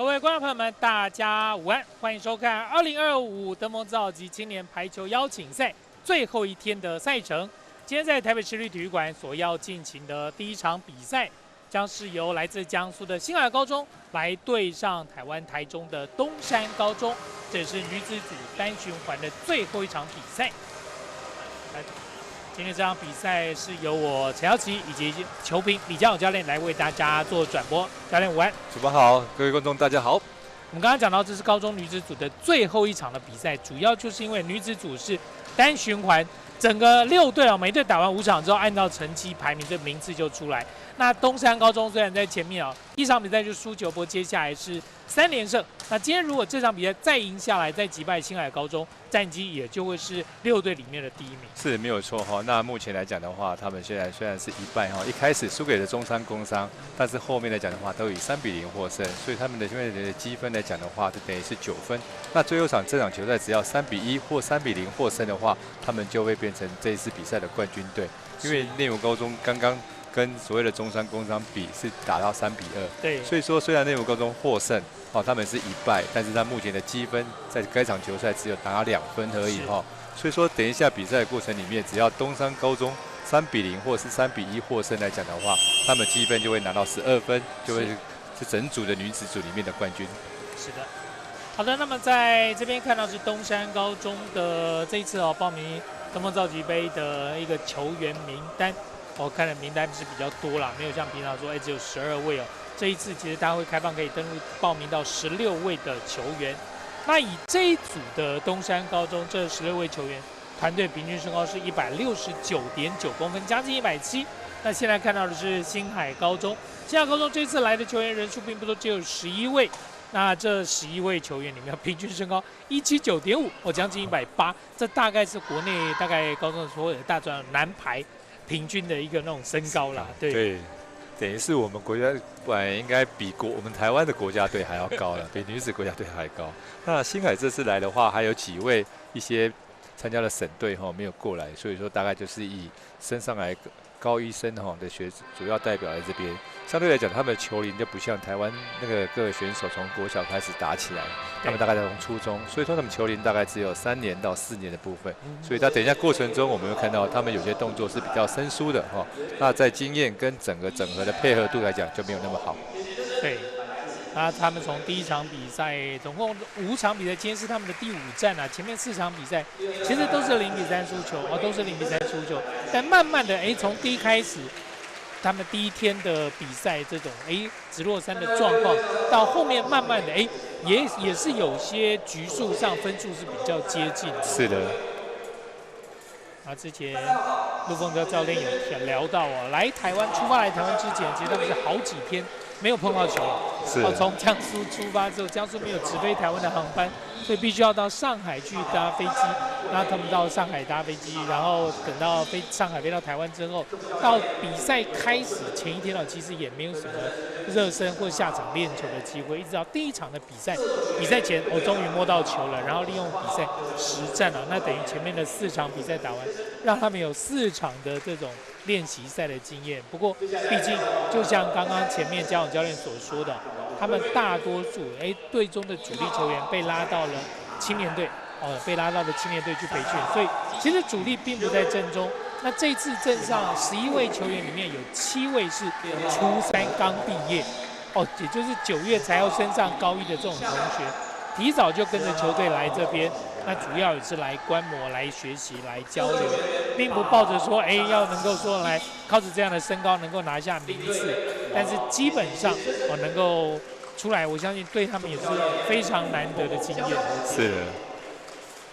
各位观众朋友们，大家午安，欢迎收看2025德蒙自豪级青年排球邀请赛最后一天的赛程。今天在台北市立体育馆所要进行的第一场比赛，将是由来自江苏的星海高中来对上台湾台中的东山高中，这也是女子组单循环的最后一场比赛。今天这场比赛是由我陈耀奇以及球评李家勇教练来为大家做转播。教练午安，主播好，各位观众大家好。我们刚刚讲到，这是高中女子组的最后一场的比赛，主要就是因为女子组是单循环，整个6队每队打完5场之后，按照成绩排名，这名次就出来。那东山高中虽然在前面一场比赛就输9波，接下来是3连胜。那今天如果这场比赛再赢下来，再击败星海高中，战绩也就会是6队里面的第1名。是没有错哈。那目前来讲的话，他们现在虽然是一败哈，一开始输给了中山工商，但是后面来讲的话，都以3比0获胜，所以他们的现在的积分来讲的话，就等于是9分。那最后这场球赛只要3比1或3比0获胜的话，他们就会变成这一次比赛的冠军队。因为内湖高中刚刚跟所谓的中山工商比是打到3比2，对，所以说虽然内湖高中获胜，他们是一败，但是他目前的积分在该场球赛只有拿2分而已所以说等一下比赛的过程里面，只要东山高中3比0或是3比1获胜来讲的话，他们积分就会拿到12分，就会是整组的女子组里面的冠军。是的。好的，那么在这边看到是东山高中的这一次报名德蒙召集杯的一个球员名单。我看的名单是比较多啦，没有像平常说只有12位这一次其实大家会开放可以登录报名到16位的球员。那以这一组的东山高中这16位球员，团队平均身高是169.9公分，将近170。那现在看到的是星海高中，星海高中这次来的球员人数并不多，只有11位。那这11位球员里面，平均身高179.5，将近180，这大概是国内大概高中的所有的大专男排平均的一个那种身高啦。对，等于是我们国家应该比我们台湾的国家队还要高了，比女子国家队还高。那星海这次来的话，还有几位一些参加了省队没有过来，所以说大概就是以升上来高一生的主要代表来这边。相对来讲，他们的球龄就不像台湾那个各个选手从国小开始打起来，他们大概从初中，所以说他们球龄大概只有3年到4年的部分。所以在等一下过程中，我们会看到他们有些动作是比较生疏的那在经验跟整个整合的配合度来讲就没有那么好。对。那他们从第一场比赛总共5场比赛，今天是他们的第5战前面4场比赛其实都是0比3输球都是0比3输球。但慢慢的从第一开始，他们第一天的比赛这种直落3的状况，到后面慢慢的也是有些局数上分数是比较接近的。是的。之前陆凤哲教练有聊到出发来台湾之前，其实他们是好几天没有碰到球，从江苏出发之后，江苏没有直飞台湾的航班，所以必须要到上海去搭飞机。那他们到上海搭飞机，然后等到上海飞到台湾之后，到比赛开始前一天其实也没有什么热身或下场练球的机会，一直到第一场的比赛前，我终于摸到球了，然后利用比赛实战那等于前面的4场比赛打完，让他们有4场的这种练习赛的经验。不过，毕竟就像刚刚前面嘉勇教练所说的，他们大多数队中的主力球员被拉到了青年队，被拉到了青年队去培训，所以其实主力并不在阵中。那这次阵上11位球员里面有7位是初3刚毕业，也就是9月才要升上高1的这种同学，提早就跟着球队来这边。那主要也是来观摩、来学习、来交流，并不抱着说要能够说来靠着这样的身高能够拿下名次，但是基本上能够出来，我相信对他们也是非常难得的经验。是的。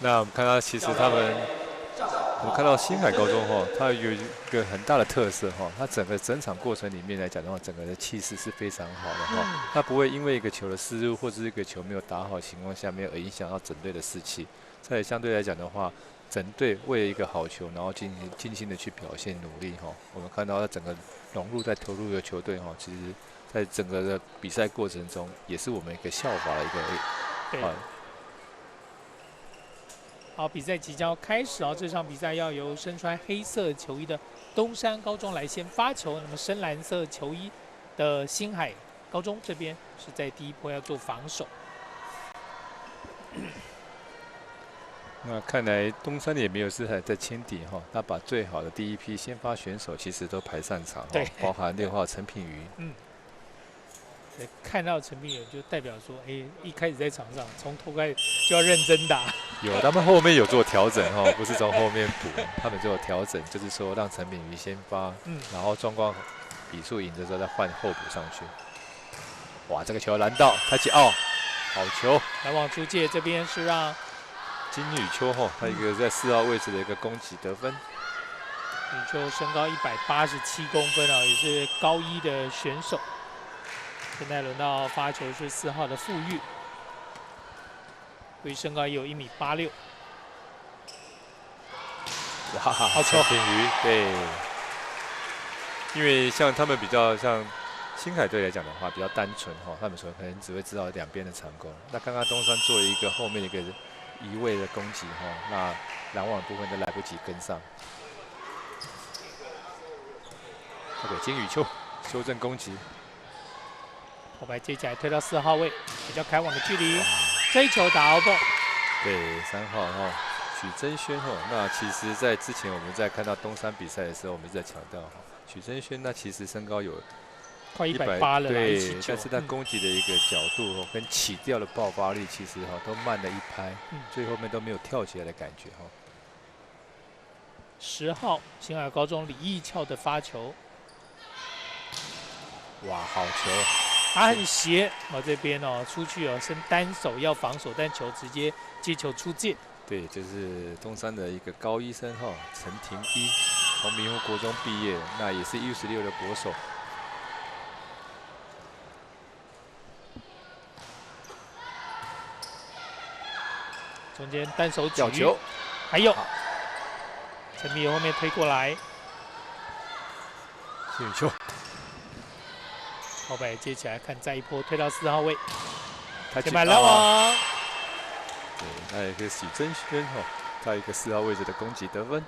那我们看到其实我们看到星海高中它有一个很大的特色它整场过程里面来讲的话，整个的气势是非常好的它不会因为一个球的失误或者是一个球没有打好的情况下，没有影响到整队的士气。再相对来讲的话，整队为了一个好球，然后尽心的去表现努力我们看到它整个融入在投入的球队其实在整个的比赛过程中，也是我们一个效法的一个好，比赛即将开始这场比赛要由身穿黑色球衣的东山高中来先发球，那么深蓝色球衣的星海高中这边是在第一波要做防守。那看来东山也没有是还在签底哈，他把最好的第一批先发选手其实都排上场，对，包含6号陈品瑜。看到陈品宇就代表说，一开始在场上从头开始就要认真打。有，他们后面有做调整哈，不是从后面补，他们就有调整，就是说让陈品瑜先发，然后状况比数赢的时候再换候补上去。哇，这个球拦到，太极奥，好球！来往出界，这边是让金宇秋哈，他一个在4号位置的一个攻击得分。宇秋身高187公分啊，也是高1的选手。现在轮到发球是4号的傅玉，傅玉身高也有1.86米。哇，好球！品瑜对，因为像他们比较像星海队来讲的话，比较单纯哈，他们可能只会知道两边的长攻。那刚刚东山做了一个后面的一个移位的攻击哈，那拦网部分都来不及跟上。交给金宇秋修正攻击。后排接起来推到4号位，比较开网的距离，这一球打凹洞。对，3号哈，许真轩哈。那其实，在之前我们在看到东山比赛的时候，我们一直在强调哈，许真轩那其实身高有快180了，对，但是他攻击的一个角度跟起掉的爆发力，其实哈都慢了一拍，最后面都没有跳起来的感觉哈。10号星海高中李义翘的发球，哇，好球！他很斜，这边出去伸单手要防守，但球直接接球出界。对，这是东山的一个高1生哈，陈廷一，从明湖国中毕业，那也是U16的国手。中间单手角球，还有陈品宇后面推过来，金宇秋。后排接起来看再一波推到4号位，前买拦网。对，那也是许真轩哈，在一个4号位置的攻击得分。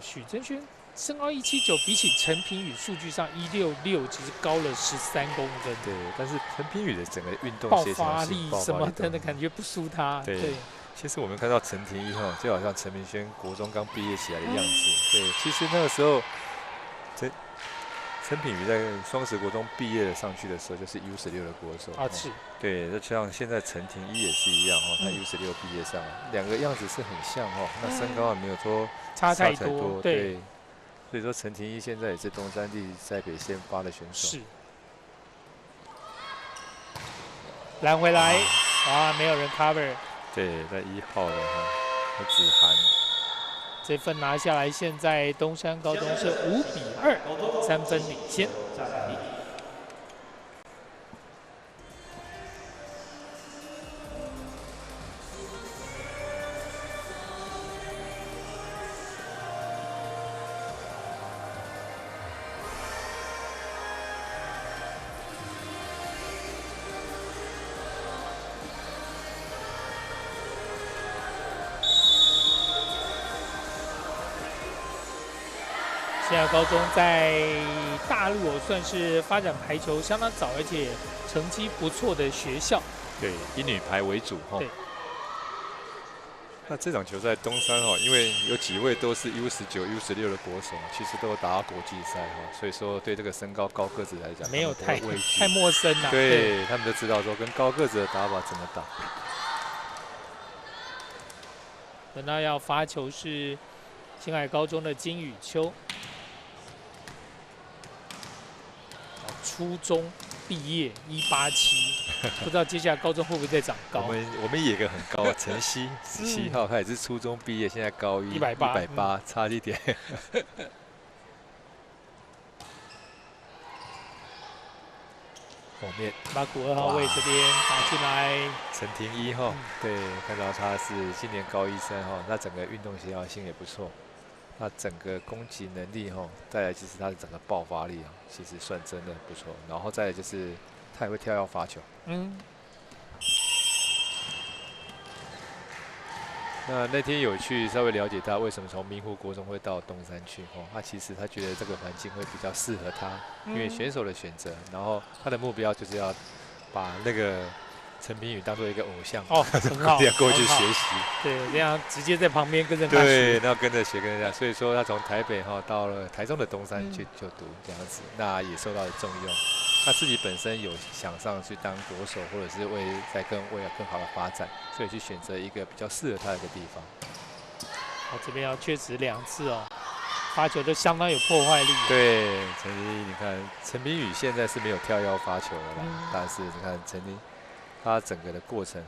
许真轩身高179，比起陈品宇数据上166，其实高了13公分。对，但是陈品宇的整个运动爆发力什么的感觉不输他。对，其实我们看到陈廷一哈，就好像陈明轩国中刚毕业起来的样子。对，其实那个时候，陈品瑜在双十国中毕业上去的时候，就是 U16的国手。是。对，就像现在陈廷一也是一样哈，他 U16毕业上，两个样子是很像哈，那身高也没有说差太多。对。所以说陈廷一现在也是东山地在北先发的选手。是。拦回来，没有人 cover。对，在1号的哈，和子涵。这份拿下来，现在东山高中是5-2，3分领先。星海高中在大陆算是发展排球相当早，而且成绩不错的学校。对，以女排为主哈。对。那这场球赛东山哈，因为有几位都是 U19、U16的国手，其实都有打国际赛哈，所以说对这个身高高个子来讲，没有太陌生了。对，他们都知道说跟高个子的打法怎么打。等到要发球是星海高中的金宇秋。初中毕业187，不知道接下来高中会不会再长高？我们也有个很高的陈曦，17号，他也是初中毕业，现在高180，差一点。后面马古2号位这边打进来，陈廷一哈，对，看到他是今年高1生哈，那整个运动协调性也不错。他整个攻击能力哈，再来就是他的整个爆发力啊，其实算真的不错。然后再来就是他也会跳跃发球。那天有去稍微了解他为什么从明湖国中会到东山去哦，他其实他觉得这个环境会比较适合他，因为选手的选择，然后他的目标就是要把那个陈品宇当做一个偶像哦，很好，这样过去学习，对，这样直接在旁边跟着他学，对，然后跟着学跟着他，所以说他从台北到了台中的东山去就读这样子，那也受到了重用。他自己本身有想上去当国手，或者是未来更好的发展，所以去选择一个比较适合他的一个地方。这边要确实2次哦，发球都相当有破坏力。对，你看陈品宇现在是没有跳跃发球了啦，但是你看他整个的过程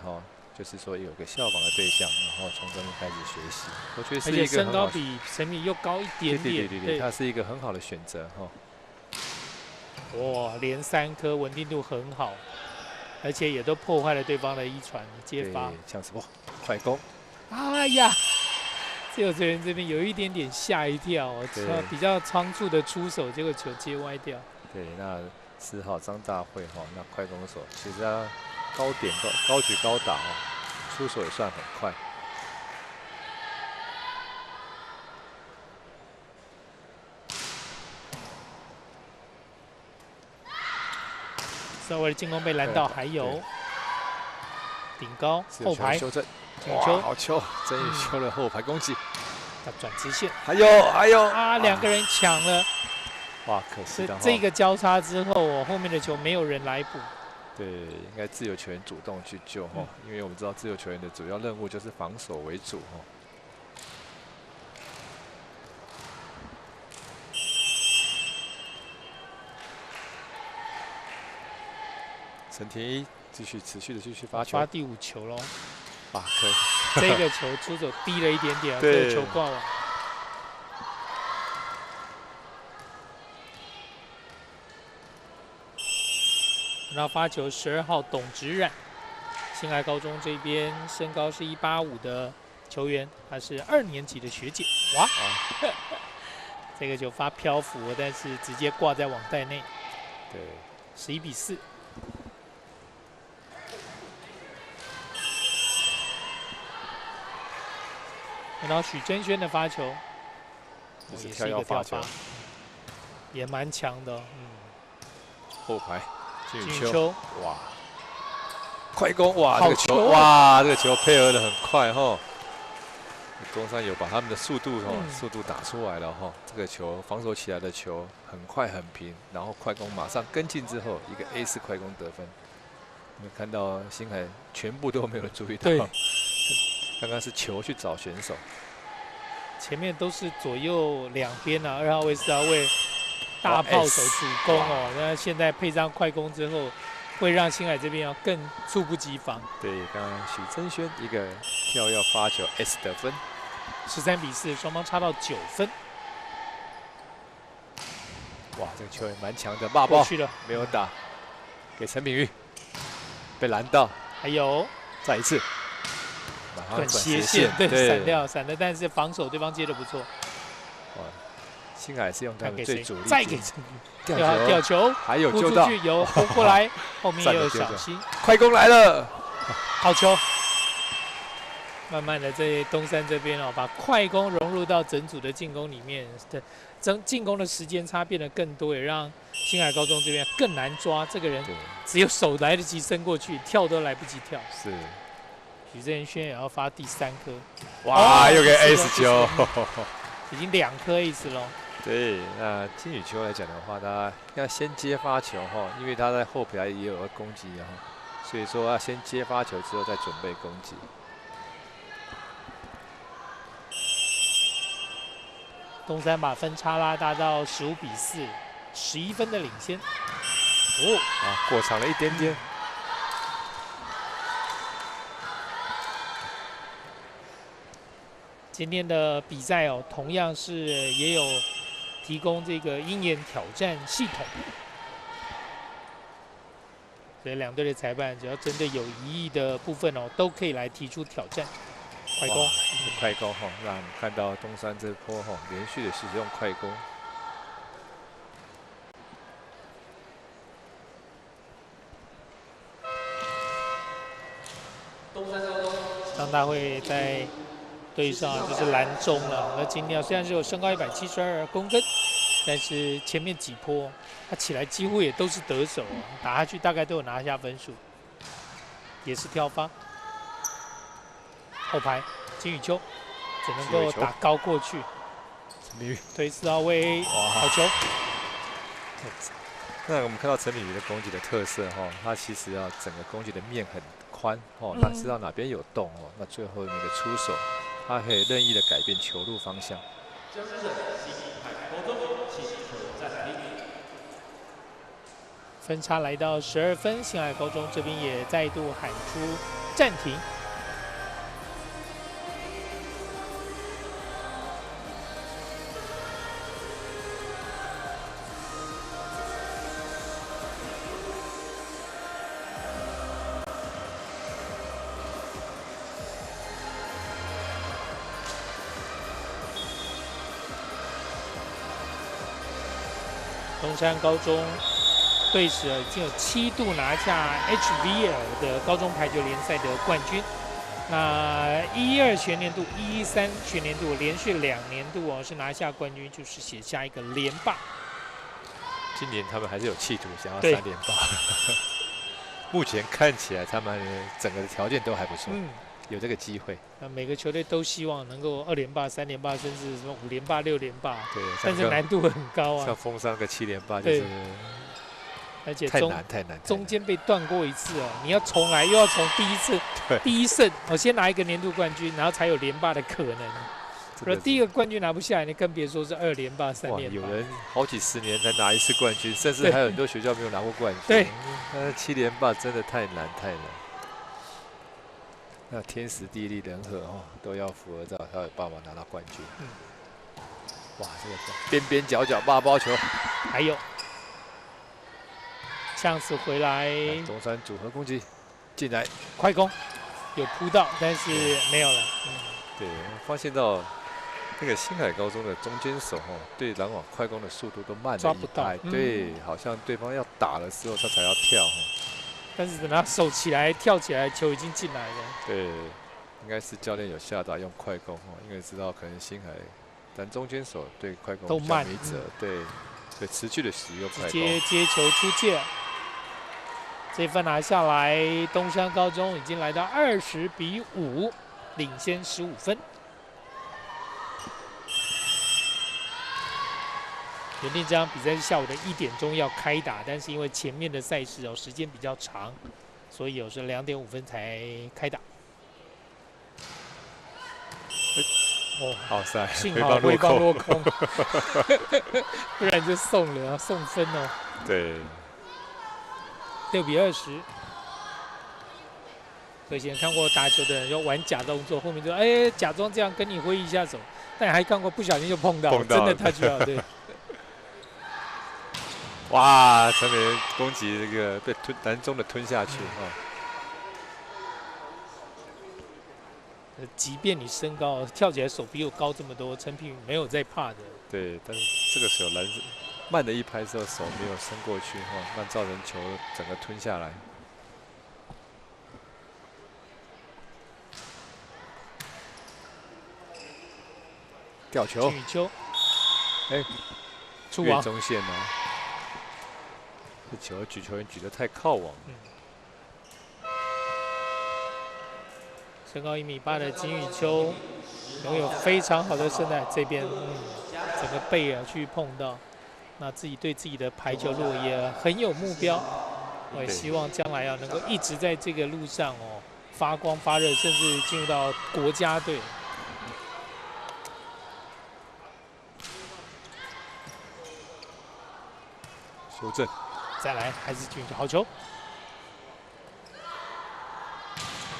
就是说有个效仿的对象，然后从中间开始学习，我觉得是一个身高比陈品又高一点点，对，他是一个很好的选择哇，连3颗，稳定度很好，而且也都破坏了对方的一传接发。像什么快攻？哎呀，自由球员这边有一点点吓一跳，比较仓促的出手，结果球接歪掉。对，那4号张大慧那快攻手，其实他高举高打出手也算很快。稍微的进攻被拦到，还有顶高后排修正，球好球，曾宇修的后排攻击，他转直线，还有啊，2个人抢了，哇，可惜的这个交叉之后后面的球没有人来补。对，应该自由球员主动去救因为我们知道自由球员的主要任务就是防守为主陈田一持续的发球，发第5球喽。可以。这个球出手低了一点点，这个球挂网。然后发球12号董植冉，新海高中这边身高是185的球员，他是2年级的学姐。哇，这个球发漂浮，但是直接挂在网袋内。对，11比4。然后许真轩的发球，也是一个跳发，也蛮强的。后排金宇秋，哇，快攻，哇，这个球，哇，这个球配合的很快东山有把他们的速度打出来了这个球防守起来的球很快很平，然后快攻马上跟进之后，一个 A 式快攻得分。你们看到新海全部都没有注意到。刚刚是球去找选手，前面都是左右2边2号位、4号位大炮手主攻那现在配上快攻之后，会让新海这边更猝不及防。对，刚刚许真轩一个跳跃发球 S 得分，13比4，双方差到9分。哇，这个球也蛮强的，骂爆去了，没有打，给陈品玉，被拦到，还有再一次。转斜线，对，闪掉，但是防守对方接的不错。哇，新海是用他们最主力，再给陈宇吊球，还有救到，有扑过来，后面也有小心，快攻来了，好球。慢慢的在东山这边把快攻融入到整组的进攻里面，进攻的时间差变得更多，也让新海高中这边更难抓。这个人只有手来得及伸过去，跳都来不及跳。是。许正轩也要发第3颗，哇，又给 S 球，已经2颗 S 了。对，那金宇秋来讲的话，他要先接发球因为他在后排也有个攻击所以说要先接发球之后再准备攻击。东山把分差拉大到15比4，11分的领先。过长了一点点。今天的比赛同样是也有提供这个鹰眼挑战系统，所以2队的裁判只要针对有疑义的部分都可以来提出挑战。快攻让我们看到东山这波连续的使用快攻。张大慧在对上就是蓝中了。那今天虽然是有身高172公分，但是前面几波他起来几乎也都是得手，打下去大概都有拿下分数，也是跳发。后排金宇秋只能够打高过去，推4号位，好球。那我们看到陈敏瑜的攻击的特色他其实整个攻击的面很宽那知道哪边有洞那最后那个出手，他可以任意的改变球路方向。分差来到12分，星海高中这边也再度喊出暂停。东山高中队史已经有7度拿下 HVL 的高中排球联赛的冠军。那112全年度、113全年度连续2年度是拿下冠军，就是写下一个连霸。今年他们还是有企图想要3连霸。目前看起来他们整个条件都还不错，有这个机会。那每个球队都希望能够2连霸、3连霸，甚至什么5连霸、6连霸。对，但是难度很高啊。像封商个7连霸就是，而且太难。中间被断过一次你要重来，又要从第一胜，先拿一个年度冠军，然后才有连霸的可能。如果第一个冠军拿不下来，你更别说是2连霸、3连霸。有人好几10年才拿1次冠军，甚至还有很多学校没有拿过冠军。对，那7连霸真的太难。那天时地利人和都要符合到，才有办法拿到冠军。哇，这个边边角角8包球，还有呛死回来。中山组合攻击进来，快攻有扑到，但是没有了。对，发现到那个星海高中的中间手对拦网快攻的速度都慢了一拍。对，好像对方要打的时候他才要跳但是等他手起来、跳起来，球已经进来了。对，应该是教练有下达用快攻因为知道可能星海，但中间手对快攻都慢没辙，对，所以持续的使用快攻。直接接球出界，这分拿下来，东山高中已经来到20-5，领先15分。原定这场比赛是下午的1点钟要开打，但是因为前面的赛事时间比较长，所以是2点5分才开打。好赛，幸好挥棒落空，不然就送了，送分哦。对，6-20。所以以前看过打球的人要玩假动作，后面就假装这样跟你挥一下手，但还看过不小心就碰到，真的 touch 到，对。哇，陈美攻击这个被南中的吞下去即便你身高跳起来手比我高这么多，陈品没有在怕的。对，但是这个时候慢的一拍之后手没有伸过去那造成球整个吞下来。吊球，金宇秋，出越中线这球举球员举得太靠网。身高1.8米的金宇秋，拥有非常好的身材，这边整个背去碰到，那自己对自己的排球路也很有目标，我也希望将来能够一直在这个路上发光发热，甚至进入到国家队。修正，再来还是金宇秋好球。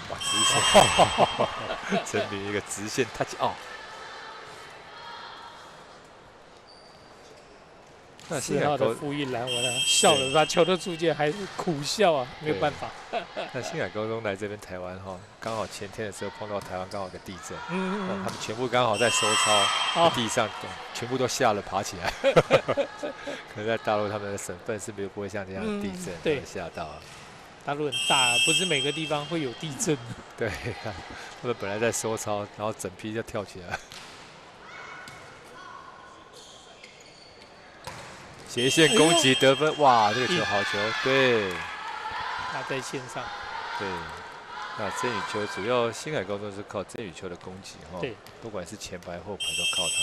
哇，直线，陈明一个直线 touch out。那4号的傅一兰，我笑了，把球都出界，还是苦笑啊，没有办法。那星海高中来这边台湾刚好前天的时候碰到台湾刚好有个地震，他们全部刚好在收操，地上全部都吓了爬起来。可能在大陆他们的省份是不会像这样的地震，对，吓到。大陆很大，不是每个地方会有地震。对，他们本来在收操，然后整批就跳起来。斜线攻击得分，哇，这个球好球，对。他在线上。对。那曾宇秋主要星海高中是靠曾宇秋的攻击哈，对，不管是前排后排都靠他。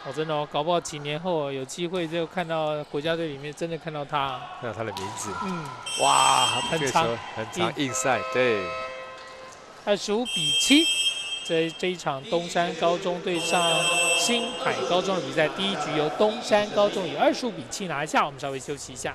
哦，真的哦，搞不好几年后有机会就看到国家队里面真的看到他，看到他的名字。哇，很长，很长硬赛，对。25-7，这一场东山高中对上星海高中的比赛，第一局由东山高中以25-7拿下。我们稍微休息一下。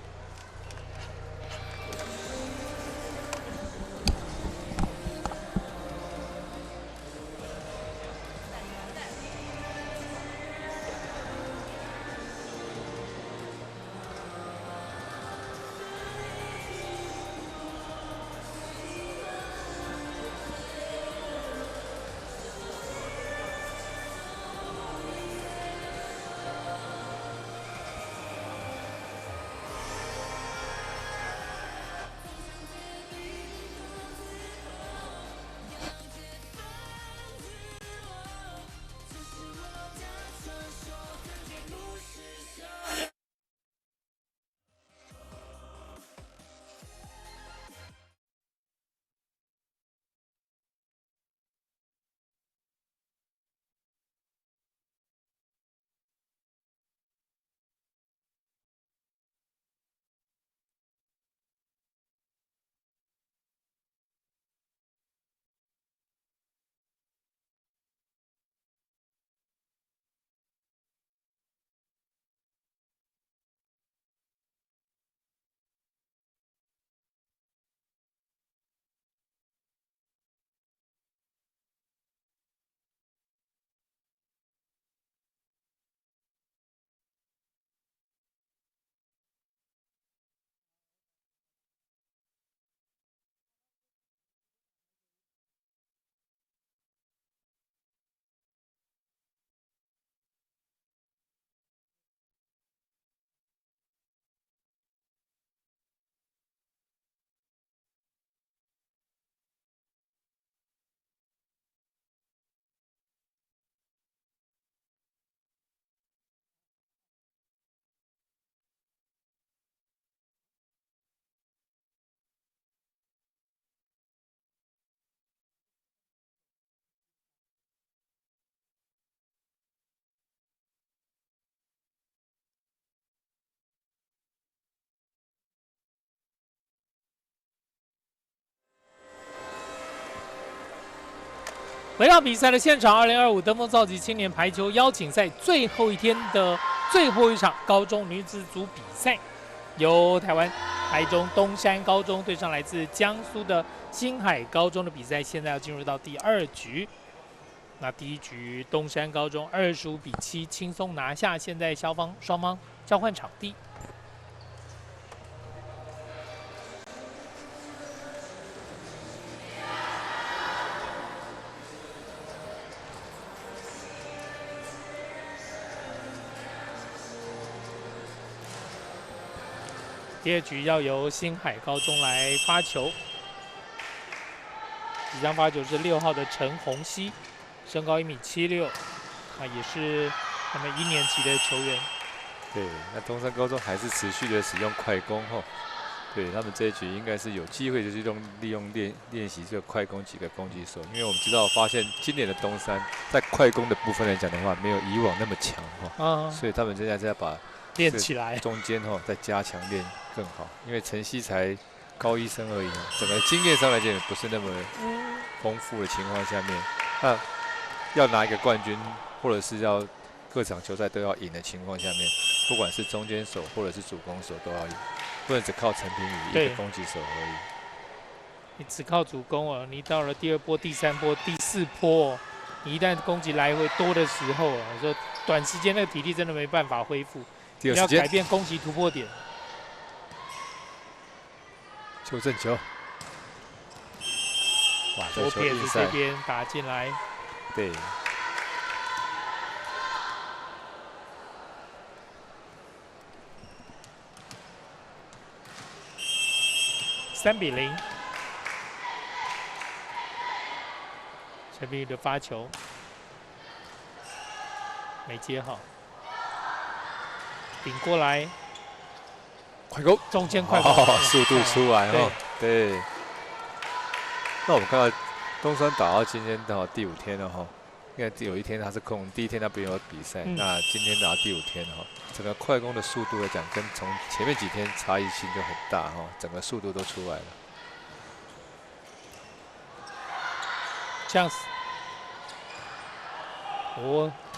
回到比赛的现场，2025登峰造极青年排球邀请赛最后一天的最后一场高中女子组比赛，由台湾台中东山高中对上来自江苏的星海高中的比赛，现在要进入到第2局。那第一局东山高中25-7轻松拿下，现在双方交换场地。第2局要由星海高中来发球，即将发球是6号的陈宏熙，身高1.76米，也是他们1年级的球员。对，那东山高中还是持续的使用快攻哈。对他们这一局应该是有机会，就是利用练习这个快攻几个攻击手，因为我们知道发现今年的东山在快攻的部分来讲的话，没有以往那么强哈，所以他们现在在把练起来，中间再加强练更好，因为晨曦才高1生而已，整个经验上来讲也不是那么丰富的情况下面，那要拿一个冠军，或者是要各场球赛都要赢的情况下面，不管是中间手或者是主攻手都要赢，不能只靠陈平宇一个攻击手而已。你只靠主攻哦，你到了第2波、第3波、第4波，你一旦攻击来回多的时候啊，说短时间那个体力真的没办法恢复。你要改变攻击突破点。邱正球，哇，左撇子这边打进来。对。3-0。陈彬宇的发球没接好，顶过来，快攻，中间快攻，速度出来哦。对。那我们看到东山打到今天到第5天了哈。应该有一天他是空，第1天他没有比赛，那今天打到第5天哈，整个快攻的速度来讲，跟从前面几天差异性就很大哈，整个速度都出来了。这样子，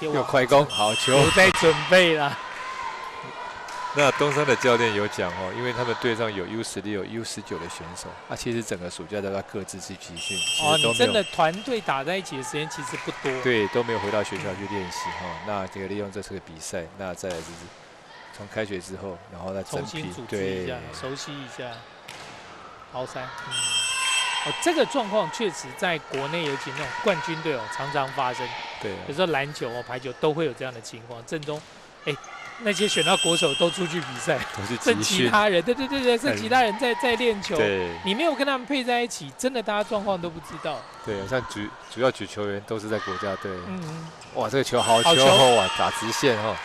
又快攻，好球，有在准备啦。那东山的教练有讲哦，因为他们队上有 U16、有 U19的选手，其实整个暑假都在各自去集训。哦，你真的团队打在一起的时间其实不多。对，都没有回到学校去练习哈。那这个利用这次的比赛，那再来就是从开学之后，然后再重新组织一下，熟悉一下。高三，这个状况确实在国内，尤其那种冠军队常常发生。对，有时候篮球排球都会有这样的情况。正中，那些选到国手都出去比赛，剩其他人，对，剩其他人在练球。对，你没有跟他们配在一起，真的大家状况都不知道。对，像主要举球员都是在国家队。哇，这个球好球哇，打直线哈。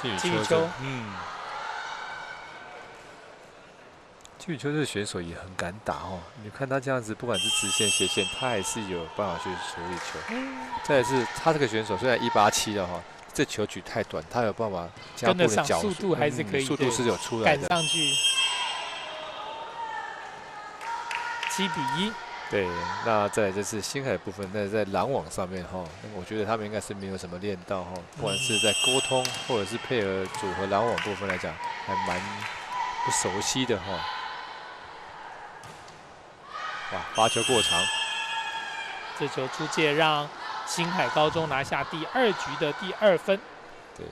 金宇秋，金宇秋这个选手也很敢打哦。你看他这样子，不管是直线、斜线，他还是有办法去处理球。再来是他这个选手虽然187的哈。这球举太短，他有办法加步的角速度还是可以，速度是有出来的，赶上去。7-1。对，那再来就是星海部分，那在拦网上面哈，我觉得他们应该是没有什么练到哈，不管是在沟通或者是配合组合拦网部分来讲，还蛮不熟悉的哈。哇，发球过长，这球出界让星海高中拿下第2局的第2分。对。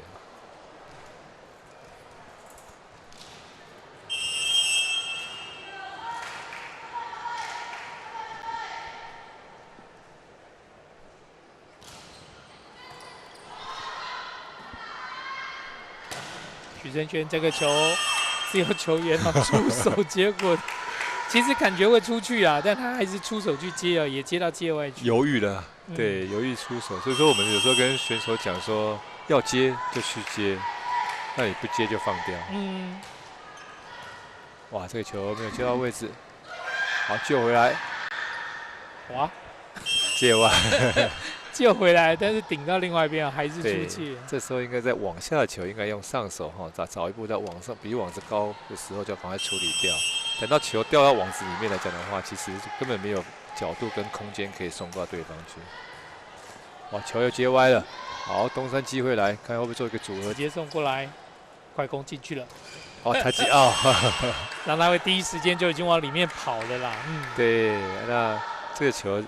许正轩这个球，自由球员出手，结果其实感觉会出去啊，但他还是出手去接啊，也接到界外去。犹豫了。对，犹豫出手，所以说我们有时候跟选手讲说，要接就去接，那你不接就放掉。哇，这个球没有接到位置，好救回来。哇，界外，救回来，但是顶到另外一边还是出界。这时候应该在往下的球应该用上手哈，找一步在往上，比网子高的时候就赶快处理掉。等到球掉到网子里面来讲的话，其实根本没有角度跟空间可以送到对方去。哇，球又接歪了。好，东山机会来，看会不会做一个组合，直接送过来，快攻进去了。太极奥，让他会第一时间就已经往里面跑了啦。对，那这个球，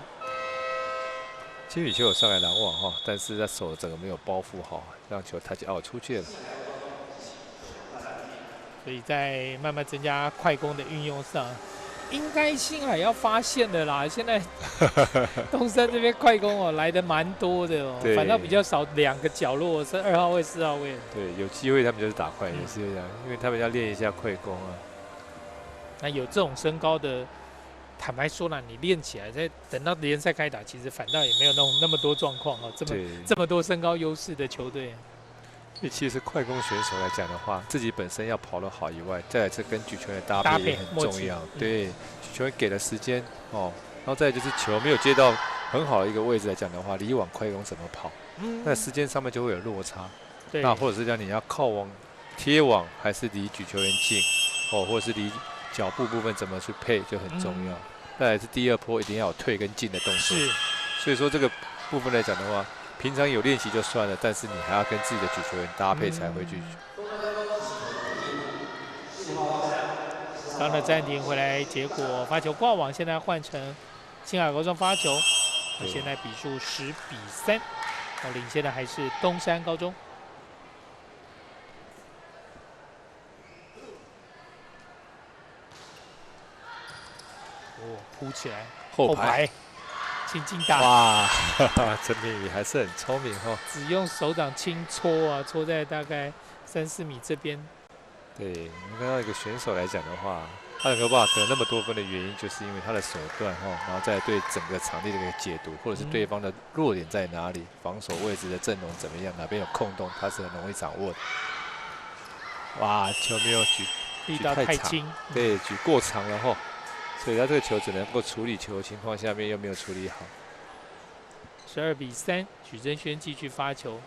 金宇秋有上来拦网哈，但是他手整个没有包覆好，让球太极奥出界了。所以在慢慢增加快攻的运用上，应该星海要发现的啦。现在东山这边快攻来的蛮多的反倒比较少2个角落是2号位、4号位。对，有机会他们就是打快，也是这样，因为他们要练一下快攻啊。那有这种身高的，坦白说啦，你练起来，再等到联赛开打，其实反倒也没有那么多状况这么多身高优势的球队。其实快攻选手来讲的话，自己本身要跑得好以外，再来是跟举球员的搭配也很重要。对，举球员给了时间然后再来就是球没有接到很好的一个位置来讲的话，离网快攻怎么跑？那时间上面就会有落差。那或者是讲你要靠网、贴网，还是离举球员近，或者是离脚步部分怎么去配就很重要。再来是第2波一定要有退跟进的动作。所以说这个部分来讲的话，平常有练习就算了，但是你还要跟自己的举球员搭配才会去。刚的暂停回来，结果发球挂网，现在换成星海高中发球，现在比数10-3，领先的还是东山高中。扑起来，后排。轻轻打，哇，陈品宇还是很聪明只用手掌轻搓搓在大概3-4米这边。对，你看到一个选手来讲的话，他能够办法得那么多分的原因，就是因为他的手段然后再对整个场地的一个解读，或者是对方的弱点在哪里，防守位置的阵容怎么样，哪边有空洞，他是很容易掌握的。哇，球没有举太长，对，举过长了所以他这个球只能够处理球的情况下面又没有处理好。12-3，许真轩继续发球。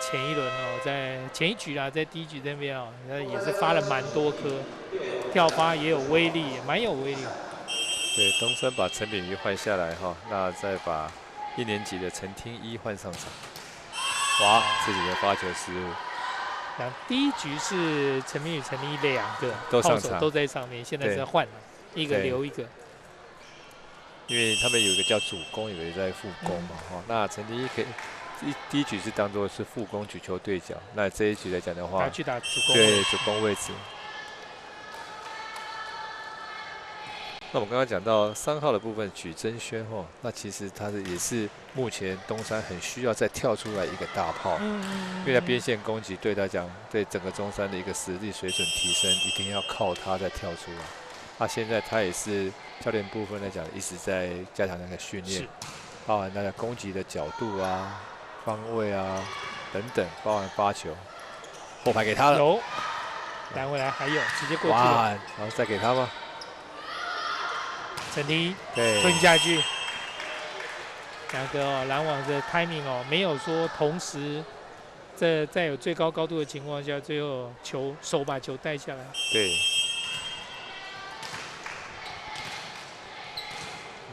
前一轮在前一局在第一局这边也是发了蛮多颗，跳发也有威力，也蛮有威力。对，东山把陈炳瑜换下来那再把1年级的陈听一换上场。哇，自己的发球失误。第一局是陈炳宇、陈立2个都上场，都在上面，现在是换了，一个留一个。因为他们有一个叫主攻，有一个在副攻嘛那陈听一可以。第一局是当做是副攻举球对角，那这一局来讲的话，他去打主攻，对主攻位置。那我们刚刚讲到3号的部分，许真轩那其实他也是目前东山很需要再跳出来一个大炮，因为他边线攻击对他讲，对整个中山的一个实力水准提升，一定要靠他再跳出来。那现在他也是教练部分来讲，一直在加强那个训练，包含那个攻击的角度方位等等，包含发球，后排给他了，有，拦回来还有，直接过去了，然后再给他吧。陈听对，吞下去。2个拦网的 timing 没有说同时在有最高高度的情况下，最后手把球带下来。对。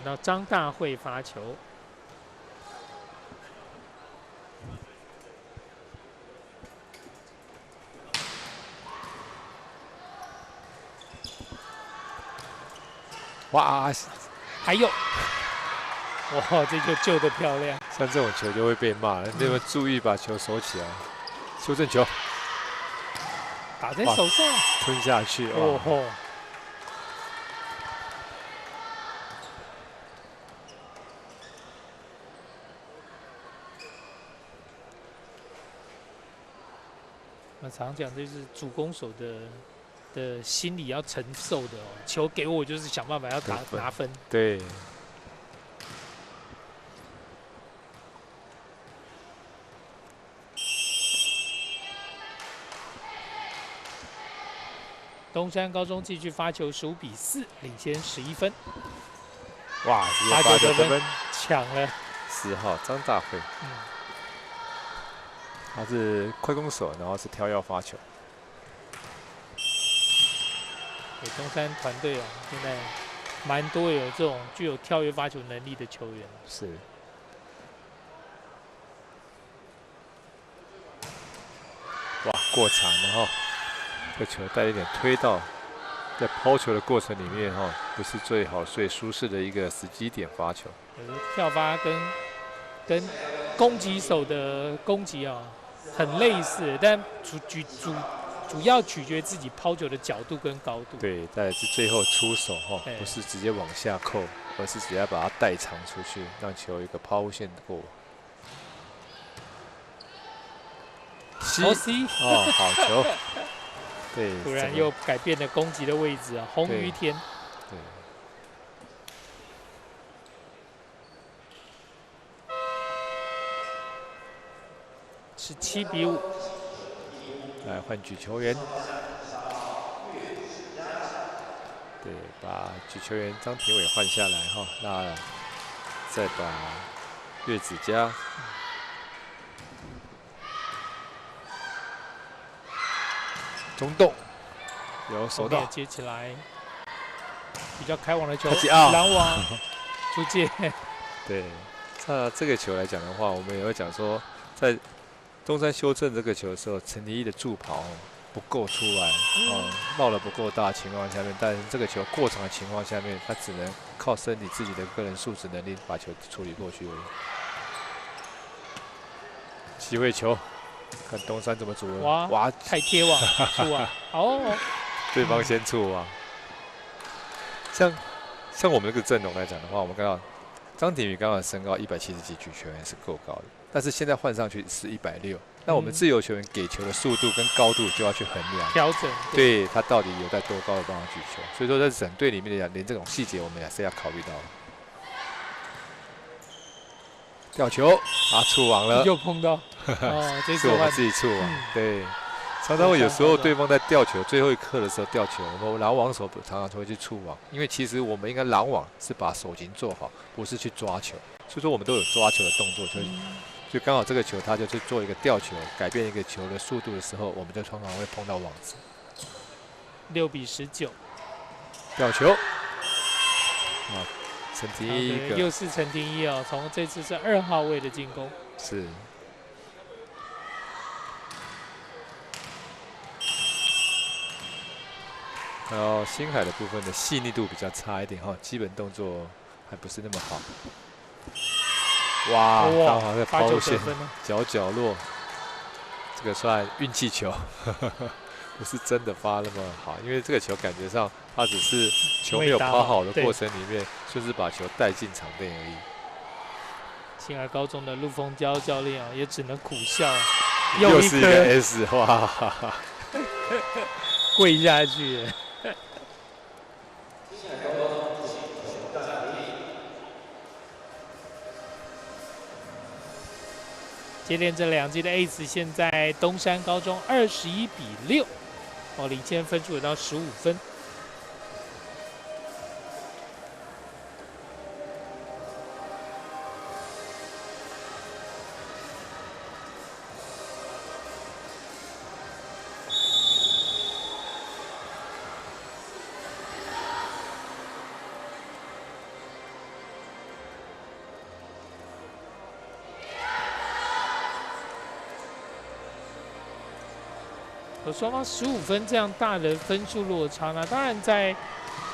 到张大慧发球。哇，还有，哇，这球救得漂亮。像这种球就会被骂，你们注意把球收起来。修正球，打在手上，吞下去。哦吼！我常讲，就是主攻手的心理要承受的球给我就是想办法要拿分。对。东山高中继续发球，15-4，领先11分。哇，直接发球得分，抢了。10号张大慧。他是快攻手，然后是跳跃发球。东山团队现在蛮多有这种具有跳跃发球能力的球员。是。哇，过长，然后这球带一点推到，在抛球的过程里面不是最好、最舒适的一个时机点发球。跳发跟攻击手的攻击很类似，但主要取决自己抛球的角度跟高度。对，再来是最后出手不是直接往下扣，而是只要把它带长出去，让球有一个抛物线过。C 好球。对，突然又改变了攻击的位置洪于天。对。17-5。来换举球员。对，把举球员张庭伟换下来那再把岳子嘉。中洞有手到，接起来，比较开网的球，拦网出界。对，那这个球来讲的话，我们也会讲说，在东山修正这个球的时候，陈立一的助跑不够出来，绕了不够大的情况下面，但是这个球过长的情况下面，他只能靠身体自己的个人素质能力把球处理过去而已。机会球。看东山怎么组了，哇，太贴网触啊！对方先触啊。像我们这个阵容来讲的话，我们看到张庭宇刚刚的身高170几，举球员是够高的，但是现在换上去是160，那我们自由球员给球的速度跟高度就要去衡量调整，对他到底有在多高的方向举球。所以说在整队里面来讲，连这种细节我们也是要考虑到的。吊球啊，触网了，又碰到，哦，这是我们自己触网，对。常常会有时候对方在吊球最后一刻的时候吊球，我们拦网手常常就会去触网，因为其实我们应该拦网是把手型做好，不是去抓球。所以说我们都有抓球的动作，就刚好这个球他就去做一个吊球，改变一个球的速度的时候，我们就常常会碰到网子。6比19，吊球，啊，陈廷一又是陈廷一哦，从这次是2号位的进攻，是。然后星海的部分的细腻度比较差一点哈，基本动作还不是那么好。哇，刚好在抛线角落，这个算运气球，不是真的发那么好，因为这个球感觉上他只是球没有抛好的过程里面，顺势把球带进场内而已。星海高中的陆丰娇教练啊，也只能苦笑，又是一个 S， 哇，跪下去。接连这2季的 Ace， 现在东山高中21比6，哦，领先分数有到15分。有双方15分这样大的分数落差呢，当然在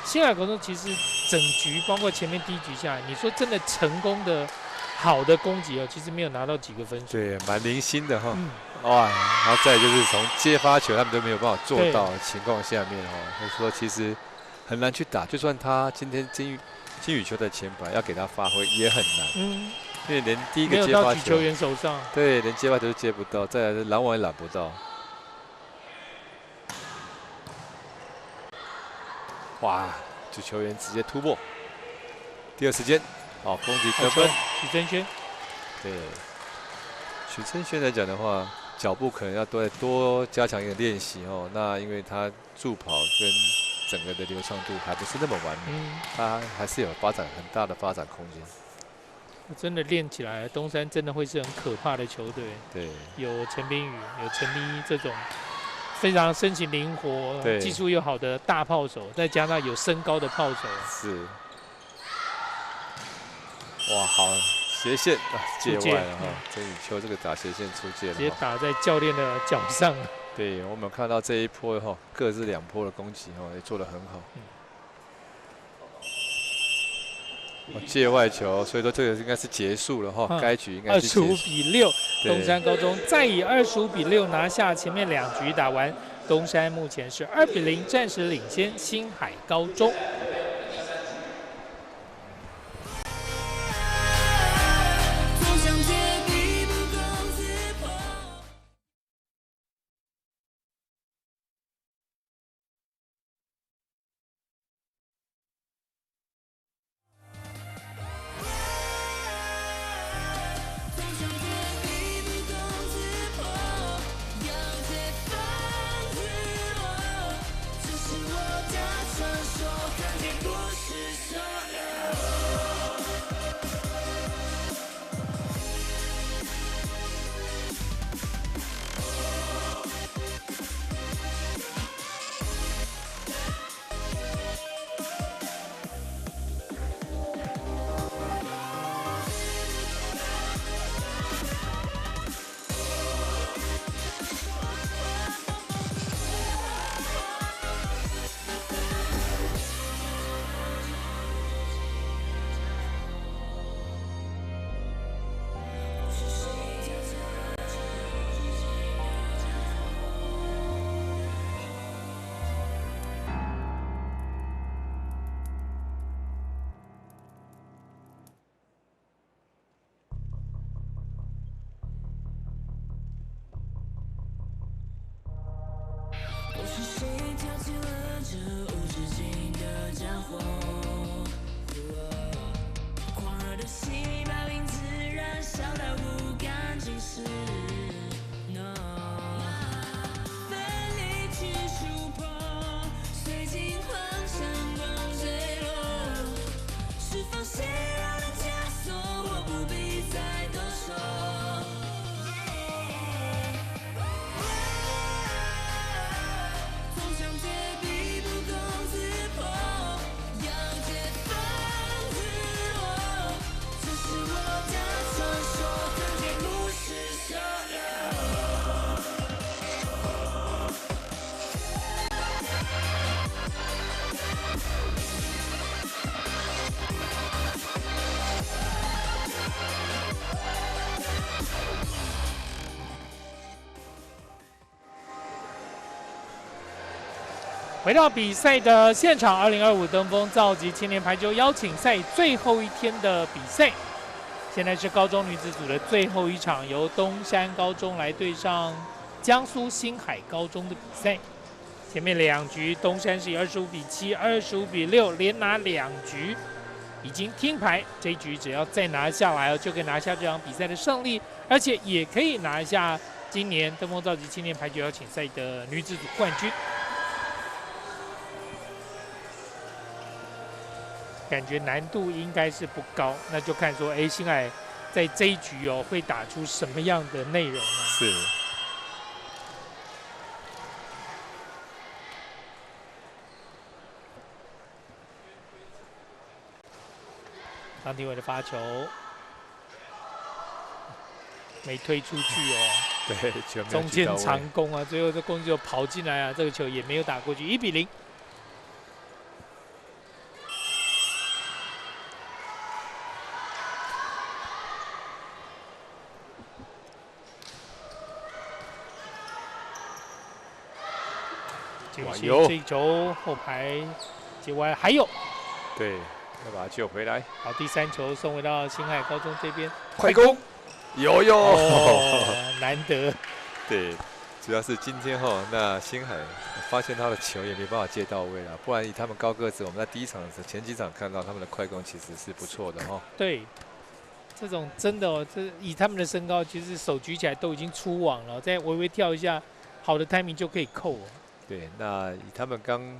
星海高中其实整局包括前面第1局下来，你说真的成功的好的攻击哦，其实没有拿到几个分数。对，蛮零星的哈。哇，然后再就是从接发球他们都没有办法做到的情况下面哦，所以说其实很难去打，就算他今天金羽球的前排要给他发挥也很难。因为连第一个接发球，球员手上，对，连接发球都接不到，再来是拦网也拦不到。哇！就球员直接突破，第2时间，好攻击得分。许真轩，对，许真轩来讲的话，脚步可能要多加强一点练习哦。那因为他助跑跟整个的流畅度还不是那么完美，他还是有很大的发展空间。真的练起来，东山真的会是很可怕的球队。对，有陈彬宇，有陈立一这种。非常身形灵活、技术又好的大炮手，再加上有身高的炮手，是。哇，好斜线啊，界外了哈！曾宇秋这个打斜线出界了，直接打在教练的脚上。对，我们看到这一波哈，各自2波的攻击哈，也做得很好。界外球，所以说这个应该是结束了哈，该局应该是25比6，东山高中再以25比6拿下前面2局打完，东山目前是2比0暂时领先星海高中。是谁挑起了这无止境的战火？狂热的细胞因此燃烧到不敢直视。No， 奋力去触碰，随惊慌闪光坠落。是否卸掉了枷锁？我不必再多说。铜墙铁壁不攻自破，要解放自我。这是我的传说，曾经不是所有。回到比赛的现场，2025登峰造极青年排球邀请赛最后一天的比赛，现在是高中女子组的最后一场，由东山高中来对上江苏新海高中的比赛。前面2局，东山是以25-7、25-6连拿2局，已经听牌。这一局只要再拿下来，就可以拿下这场比赛的胜利，而且也可以拿下今年登峰造极青年排球邀请赛的女子组冠军。感觉难度应该是不高，那就看说，新海在这一局会打出什么样的内容呢？是。张庭伟的发球没推出去对，球中间长攻啊，最后这攻击就跑进来啊，这个球也没有打过去，1-0。这一球后排接歪，还有，对，要把它救回来。好，第3球送回到新海高中这边，快攻，有，难得。对，主要是今天那新海发现他的球也没办法接到位了，不然以他们高个子，我们在第一场的时候，前几场看到他们的快攻其实是不错的对，这种真的这以他们的身高，其实手举起来都已经出网了，再微微跳一下，好的 timing 就可以扣了。对，那以他们刚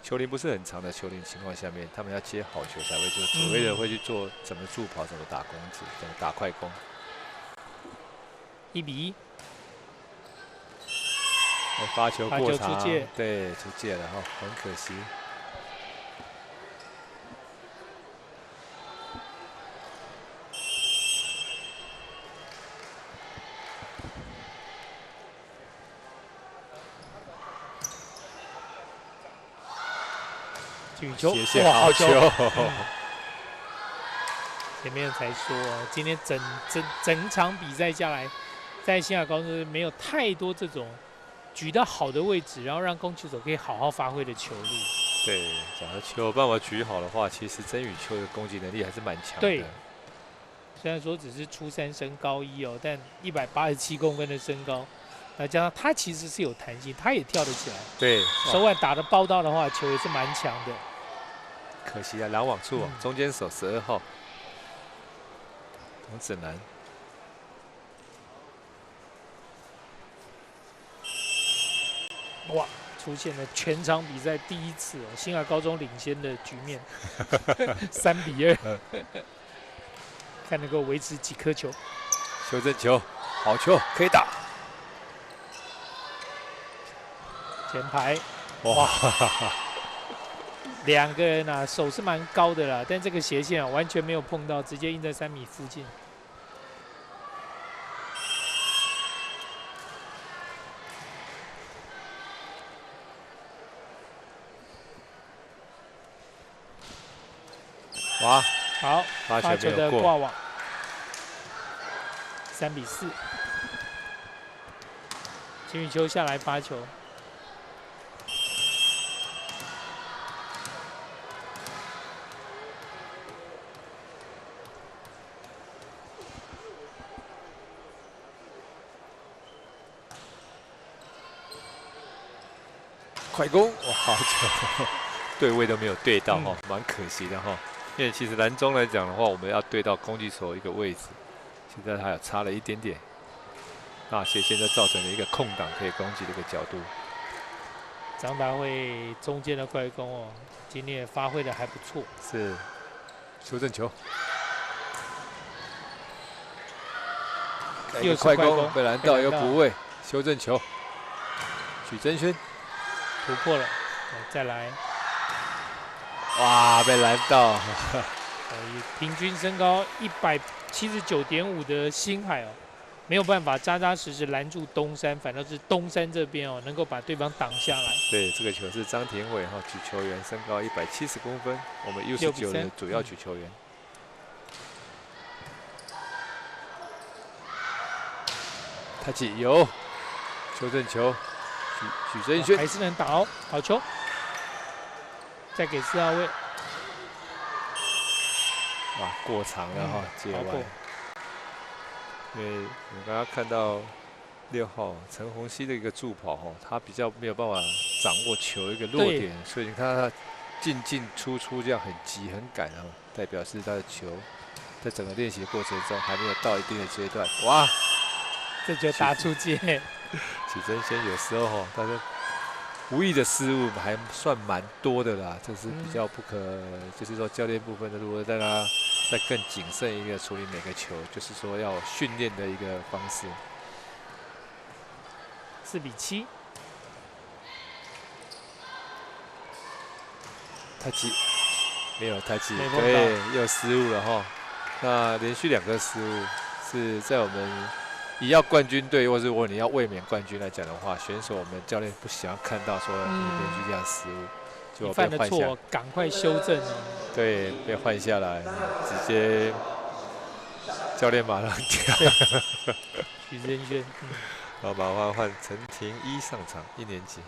球龄不是很长的球龄情况下面，他们要接好球才会就所谓的会去做怎么助跑、怎么打攻击、怎么打快攻。1-1。发球过长，出界，对，出界了很可惜。举球，哇，好球！前面才说，今天整场比赛下来，在新海高中没有太多这种举到好的位置，然后让攻击手可以好好发挥的球路。对，假如球有办法举好的话，其实曾宇秋的攻击能力还是蛮强的。对，虽然说只是初3升高1但187公分的身高。加上他其实是有弹性，他也跳得起来。对，手腕打得包到的话，球也是蛮强的。可惜啊，拦网处中间手12号童子南。哇，出现了全场比赛第一次新海高中领先的局面，3-2，看能够维持几颗球。修正球，好球，可以打。前排，哇，2个人手是蛮高的啦，但这个斜线完全没有碰到，直接印在3米附近。哇，好，发球的挂网，3-4。秦宇秋下来发球。快攻，哇，好久，对位都没有对到哈，蛮可惜的哈。因为其实篮中来讲的话，我们要对到攻击手一个位置，现在还有差了一点点，那些现在造成了一个空档可以攻击的一个角度。张达慧中间的快攻哦，今天也发挥的还不错。是，修正球，又是快快攻攻，被拦到又补位，修正球，许真轩突破了，再来。哇，被拦到。平均身高179.5的星海哦，没有办法扎扎实实拦住东山，反倒是东山这边哦能够把对方挡下来。对，这个球是张田伟哈，举球员身高170公分，我们 U19的主要举球员。他起有修正球，许真轩还是能打哦，好球，再给4号位。哇，过长了哈，界外。因为我们刚刚看到6号陈鸿熙的一个助跑哈，他比较没有办法掌握球一个落点，所以你看他进进出出这样很急很赶啊，代表是他的球在整个练习过程中还没有到一定的阶段。哇，这就打出界。许真轩有时候哈，但是无意的失误还算蛮多的啦，这是比较不可，就是说教练部分的，如果让他再更谨慎一个处理每个球，就是说要训练的一个方式。4比7，太极没有太极，对，又失误了哈。那连续2个失误是在我们以要冠军队，或是如果你要卫冕冠军来讲的话，选手我们教练不想要看到说你连续这样失误，就犯的错赶快修正哦。对，被换下来，直接教练马上跳。许真轩，然后马上换陈廷一上场，1年级。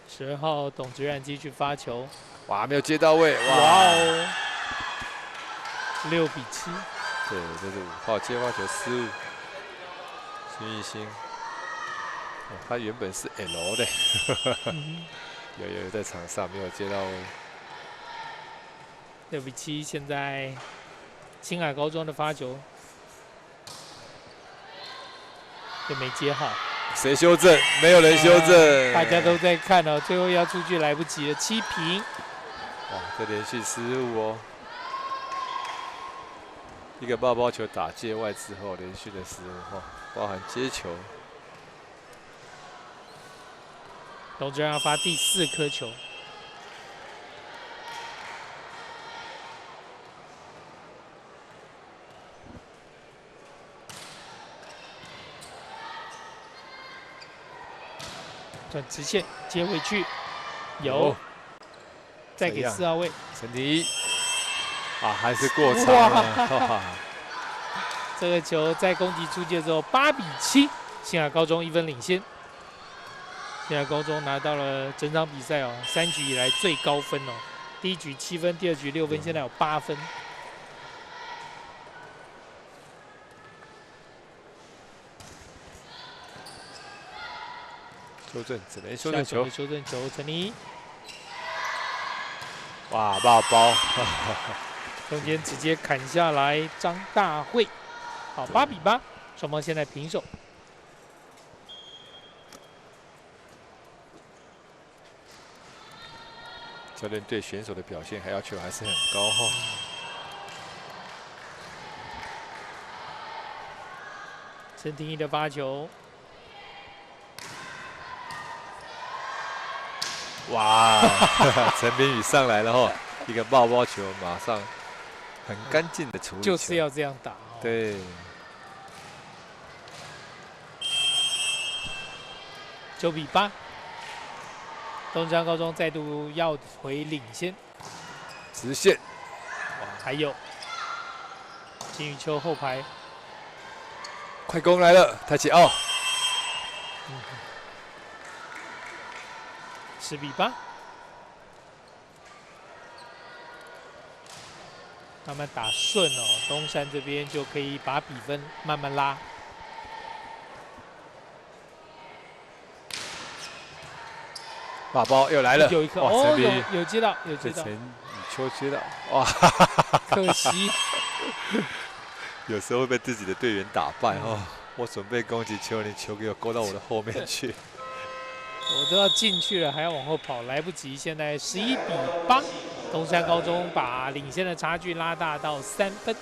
12号董哲然继续发球，哇，没有接到位，哇哦，6比7。对，这是5号接发球失误。孙艺兴，他原本是 L 的，有在场上没有接到位。6比7，现在青海高中的发球也没接好。谁修正？没有人修正。大家都在看哦，最后要出去来不及了，7平。哇，这连续失误哦。一个抱抱球打界外之后，连续的失误哈，包含接球。董哲然要发第4颗球。转直线接回去，有，再给4号位陈廷一，啊，还是过长了。这个球在攻击出界之后，8比7，星海高中1分领先。星海高中拿到了整场比赛哦3局以来最高分哦，第1局7分，第2局6分，现在有8分。修正，只能修正球。修正球，陈妮。哇，爆包！中间直接砍下来，张大慧。好，8比8，双方现在平手。教练对选手的表现要求还是很高哈。陈廷一的发球。哇，陈彬宇上来了哈，一个爆包球，马上很干净的处理，就是要这样打、哦。对。9比8，东山高中再度要回领先。直线，哇，还有金宇秋后排，快攻来了，太极奥。10比8，慢慢打顺哦，东山这边就可以把比分慢慢拉。打包又来了，有一颗哇，哦，陈明有接到，有接到，被陈宇秋接到，哇，可惜。有时候会被自己的队员打败哦。我准备攻击球，你球给我勾到我的后面去。我都要进去了，还要往后跑，来不及。现在11-8，东山高中把领先的差距拉大到3分。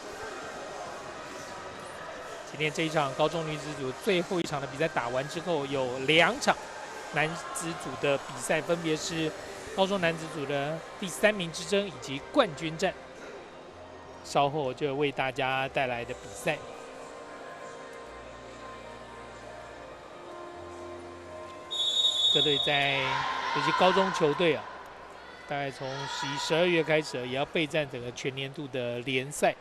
今天这一场高中女子组最后一场的比赛打完之后，有2场男子组的比赛，分别是高中男子组的第3名之争以及冠军战。稍后就为大家带来的比赛。各队在尤其高中球队啊，大概从11、12月开始也要备战整个全年度的联赛。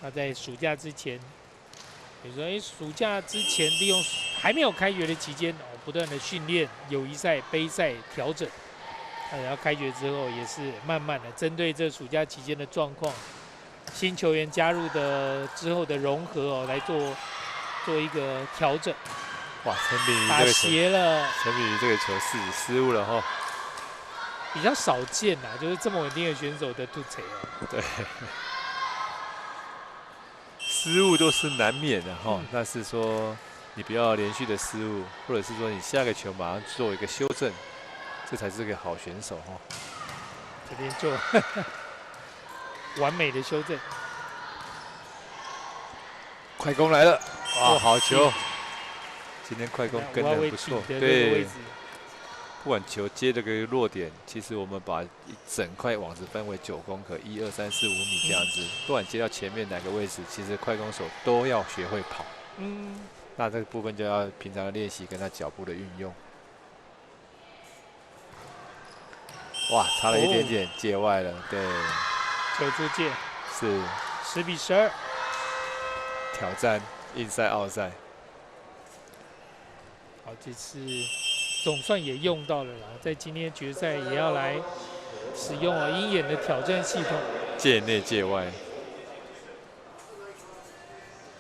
那在暑假之前，比如说暑假之前利用还没有开学的期间不断的训练友谊赛、杯赛调整。然后开学之后也是慢慢的针对这暑假期间的状况，新球员加入的之后的融合来做一个调整。哇，陈炳瑜打斜了，陈炳瑜这个球自己失误了哈，比较少见呐，就是这么稳定的选手的突锤哦。对，失误都是难免的哈，但是说你不要连续的失误，或者是说你下个球马上做一个修正。这才是个好选手哈！这边就完美的修正，快攻来了！哇，好球！今天快攻跟得很不错，对。不管球接这个落点，其实我们把一整块网子分为9公格，1、2、3、4、5米这样子。不管接到前面哪个位置，其实快攻手都要学会跑。那这个部分就要平常的练习跟他脚步的运用。哇，差了一点点，界外了，对。球出界，是10-12。挑战硬赛奥赛。好，这次总算也用到了啦，在今天决赛也要来使用鹰眼的挑战系统。界内界外。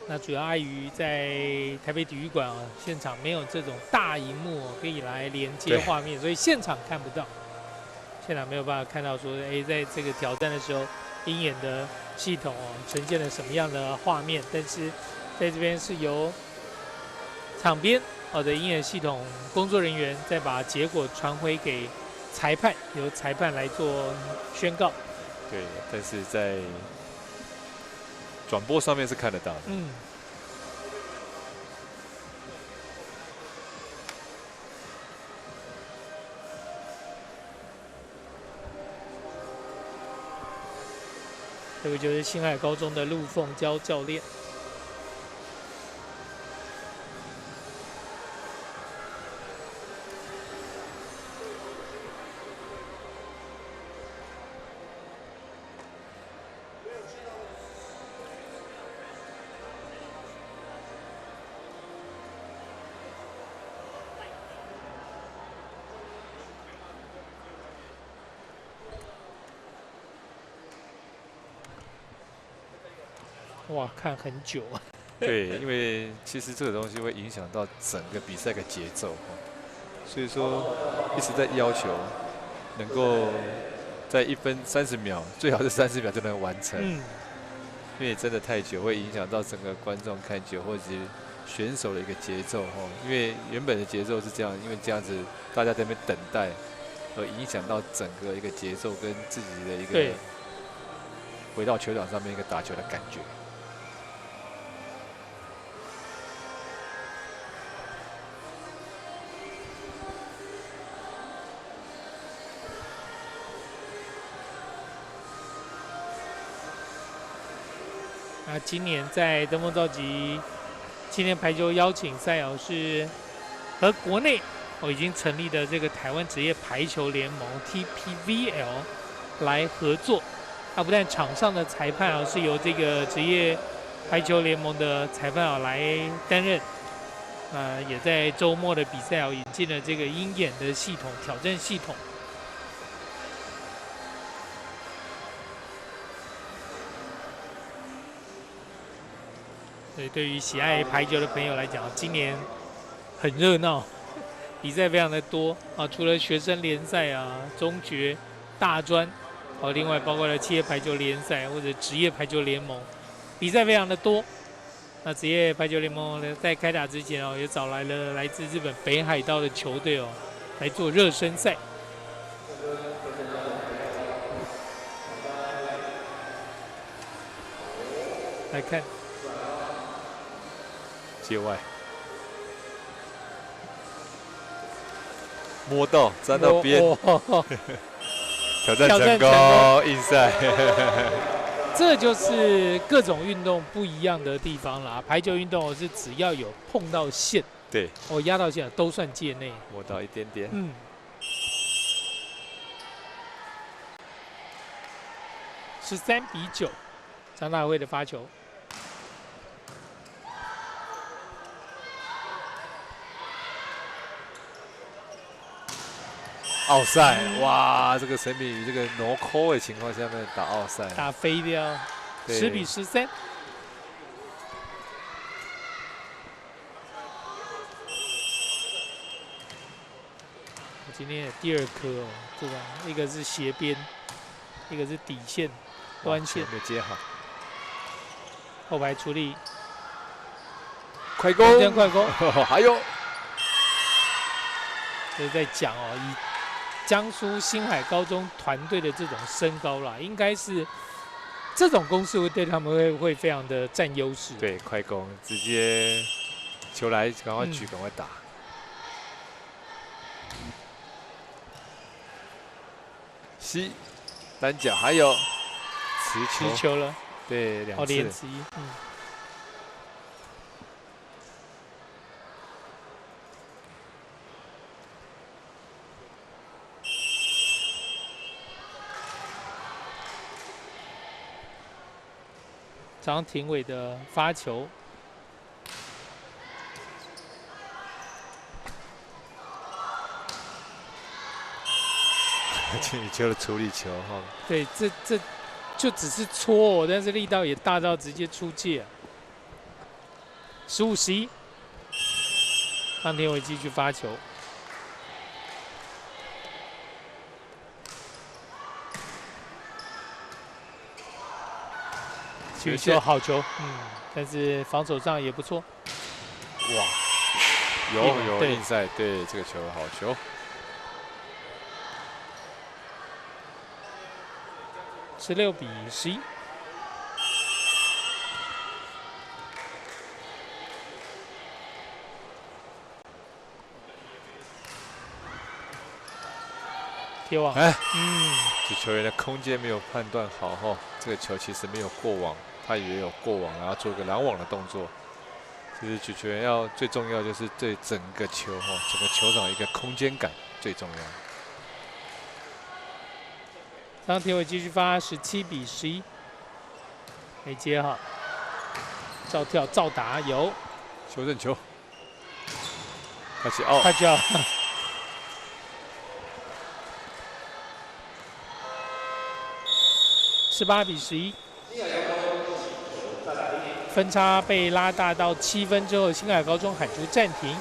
那主要碍于在台北体育馆现场没有这种大荧幕可以来连接画面，所以现场看不到。现场没有办法看到说，在这个挑战的时候，鹰眼的系统呈现了什么样的画面？但是在这边是由场边的鹰眼系统工作人员再把结果传回给裁判，由裁判来做宣告。对，但是在转播上面是看得到的。这个就是新海高中的陆凤娇教练。哇，看很久啊！对，因为其实这个东西会影响到整个比赛的节奏，所以说一直在要求能够在1分30秒，最好是30秒就能完成。因为真的太久会影响到整个观众看久，或者是选手的一个节奏哈。因为原本的节奏是这样，因为这样子大家在那边等待，而影响到整个一个节奏跟自己的一个回到球场上面一个打球的感觉。今年在登峰造极青年排球邀请赛是和国内已经成立的这个台湾职业排球联盟 TPVL 来合作。不但场上的裁判是由这个职业排球联盟的裁判来担任，也在周末的比赛引进了这个鹰眼的系统挑战系统。所以对于喜爱排球的朋友来讲，今年很热闹，比赛非常的多啊，除了学生联赛啊、中学、大专，另外包括了企业排球联赛或者职业排球联盟，比赛非常的多。那职业排球联盟呢，在开打之前也找来了来自日本北海道的球队来做热身赛。来看界外。摸到，站到边，挑战成功，硬赛。这就是各种运动不一样的地方啦。排球运动是只要有碰到线，对，压到线都算界内，摸到一点点。13-9，张大辉的发球。奥赛，哇，这个陈炳宇这个挪扣的情况下面打奥赛，打飞镖，10-13。我今天的第2颗这个一个是斜边，一个是底线、端线，没有接好，后排处理，快攻，快攻，还有，就是在讲以江苏星海高中团队的这种身高啦，应该是这种攻势会对他们会非常的占优势。对，快攻，直接球来赶快举，赶快打。C 单脚还有持球了，对，2次。连持一，张廷伟的发球，进球的处理球哈。对，这就只是戳，但是力道也大到直接出界。15-11，张廷伟继续发球。举球好球，但是防守上也不错。哇，有硬赛，对这个球好球。16-11。贴网，这球员的空间没有判断好哈，这个球其实没有过网。他以为有过网，然后做个拦网的动作。其实举球员最重要就是对整个球整个球场一个空间感最重要。张廷伟继续发17-11，没接好，照跳照打有，修正球，开始快球。18-11。分差被拉大到7分之后，星海高中喊出暂停。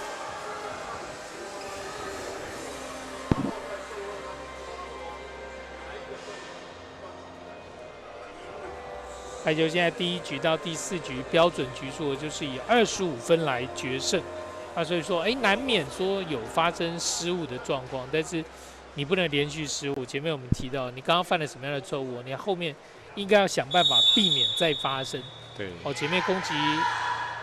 排球现在第1局到第4局标准局数就是以25分来决胜，所以说难免说有发生失误的状况，但是你不能连续失误。前面我们提到，你刚刚犯了什么样的错误，你后面应该要想办法避免再发生。对，前面攻击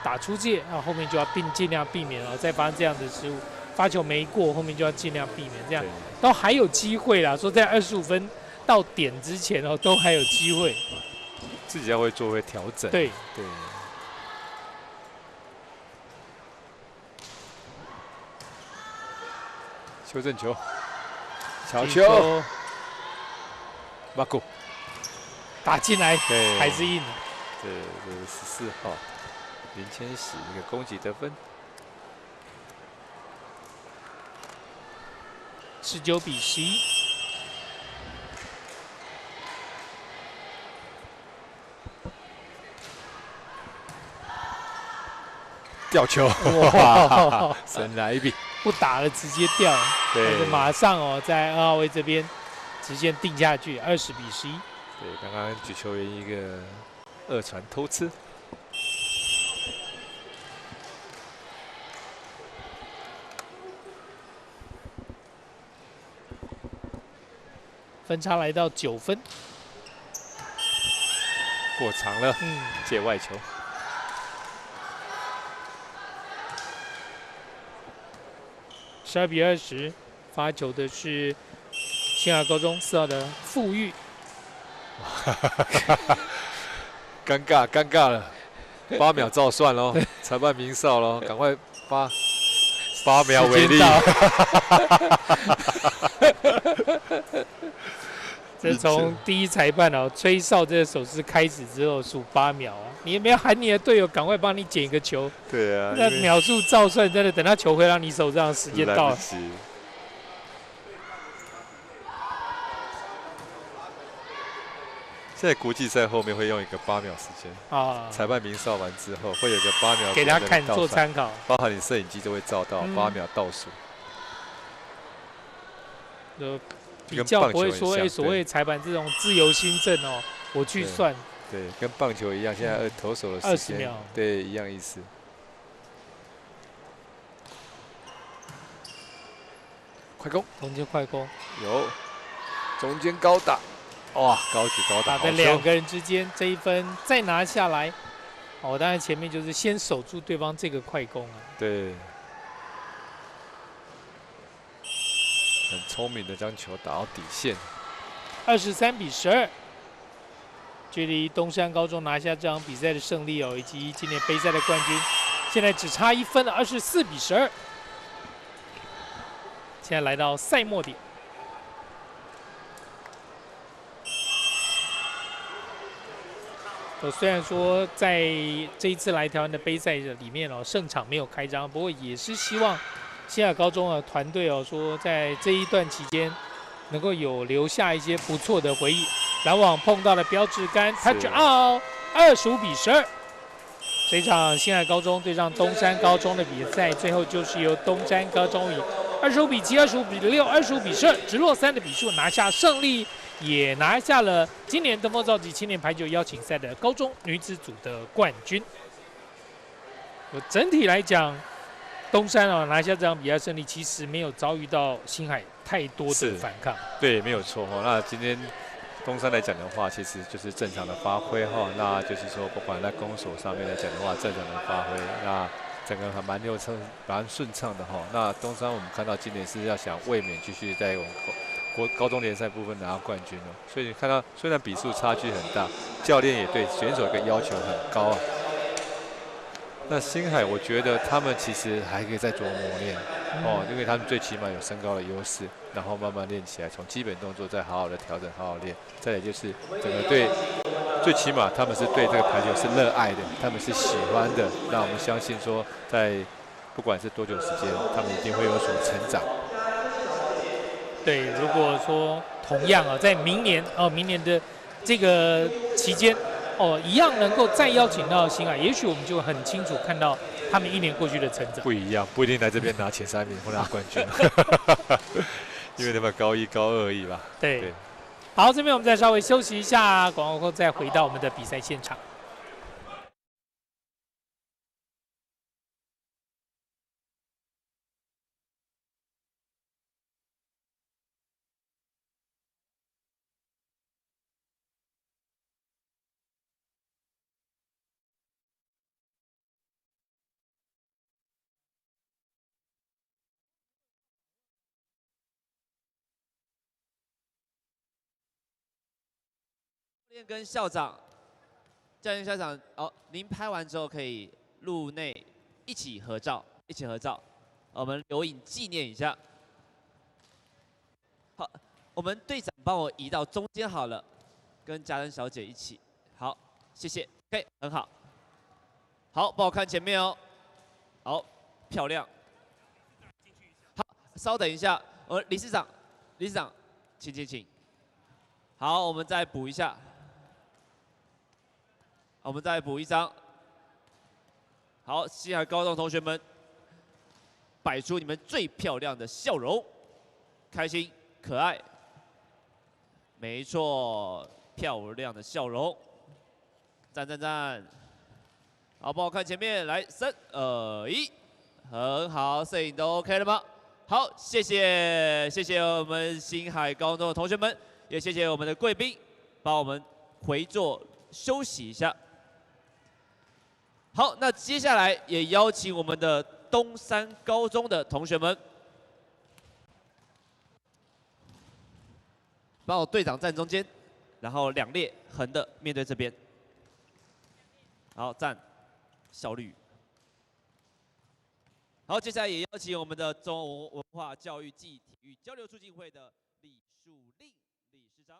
打出界，后面就要尽量避免再发生这样的失误。发球没过，后面就要尽量避免，这样都还有机会啦。说在25分到点之前都还有机会。自己要会做会调整。对。修正球，小球，马古打进来，还是硬的。这是14号林千玺一个攻击得分。19-11。吊球，哇，神来一笔。不打了，直接掉，但是马上哦，在2号位这边直线定下去，20-11。对，刚刚举球员一个2传偷吃。分差来到9分，过长了，界外球。12-20，发球的是新海高中4号的傅玉。尴尬了，8秒照算喽，裁判鸣哨喽，赶快8秒为例。这从第一裁判哦吹哨这个手势开始之后数8秒啊，你有没有喊你的队友赶快帮你捡一个球？对啊，那秒数照算，真的等他球回到你手上，时间到了。现在国际赛后面会用一个8秒时间啊，裁判鸣哨完之后会有一个8秒给他看做参考，包含你摄影机都会照到8秒倒数。比较不会说所谓裁判这种自由心证哦，我去算。对，跟棒球一样，现在投手的时间，对，一样意思。快攻，中间快攻，有，中间高打，哇，高举高打，打在2个人之间，这一分再拿下来。哦，当然前面就是先守住对方这个快攻啊。对。很聪明的将球打到底线，23-12，距离东山高中拿下这场比赛的胜利哦，以及今年杯赛的冠军，现在只差1分了，24-12。现在来到赛末点，虽然说在这一次来台湾的杯赛里面哦，胜场没有开张，不过也是希望新海高中的团队哦，说在这一段期间能够有留下一些不错的回忆。篮网碰到了标志杆 ，touch out，25-12。这场新海高中对上东山高中的比赛，最后就是由东山高中以25-7、25-6、25-12直落3的比数拿下胜利，也拿下了今年登峰造极青年排球邀请赛的高中女子组的冠军。整体来讲，东山哦拿下这场比赛胜利，其实没有遭遇到新海太多的反抗。对，没有错哦。那今天东山来讲的话，其实就是正常的发挥哈。那就是说，不管在攻守上面来讲的话，正常的发挥，那整个还蛮顺畅的哈。那东山我们看到今年是要想卫冕继续在我们高中联赛部分拿到冠军哦。所以你看到虽然比数差距很大，教练也对选手的要求很高啊。那星海，我觉得他们其实还可以再多磨练哦，因为他们最起码有身高的优势，然后慢慢练起来，从基本动作再好好的调整，好好练。再来就是整个对，最起码他们是对这个排球是热爱的，他们是喜欢的。那我们相信说，在不管是多久时间，他们一定会有所成长。对，如果说同样啊，在明年的这个期间。一样能够再邀请到新海，也许我们就很清楚看到他们1年过去的成长。不一样，不一定来这边拿前3名或拿冠军，因为他们高1、高2而已吧。对。好，这边我们再稍微休息一下，广告后再回到我们的比赛现场。跟校长、教练、校长，您拍完之后可以入内一起合照，我们留影纪念一下。好，我们队长帮我移到中间好了，跟嘉恩小姐一起。好，谢谢。OK， 很好。好，帮我看前面哦。好，漂亮。好，稍等一下，理事长，请。好，我们再补一下。我们再补一张。好，西海高中同学们，摆出你们最漂亮的笑容，开心可爱。没错，漂亮的笑容，赞赞赞！好，帮我看前面，来，3、2、1，很好，摄影都 OK 了吗？好，谢谢我们星海高中的同学们，也谢谢我们的贵宾，帮我们回座休息一下。好，那接下来也邀请我们的东山高中的同学们，帮我队长站中间，然后2列横的面对这边。好，站，效率。好，接下来也邀请我们的中文文化教育暨体育交流促进会的李树令理事长。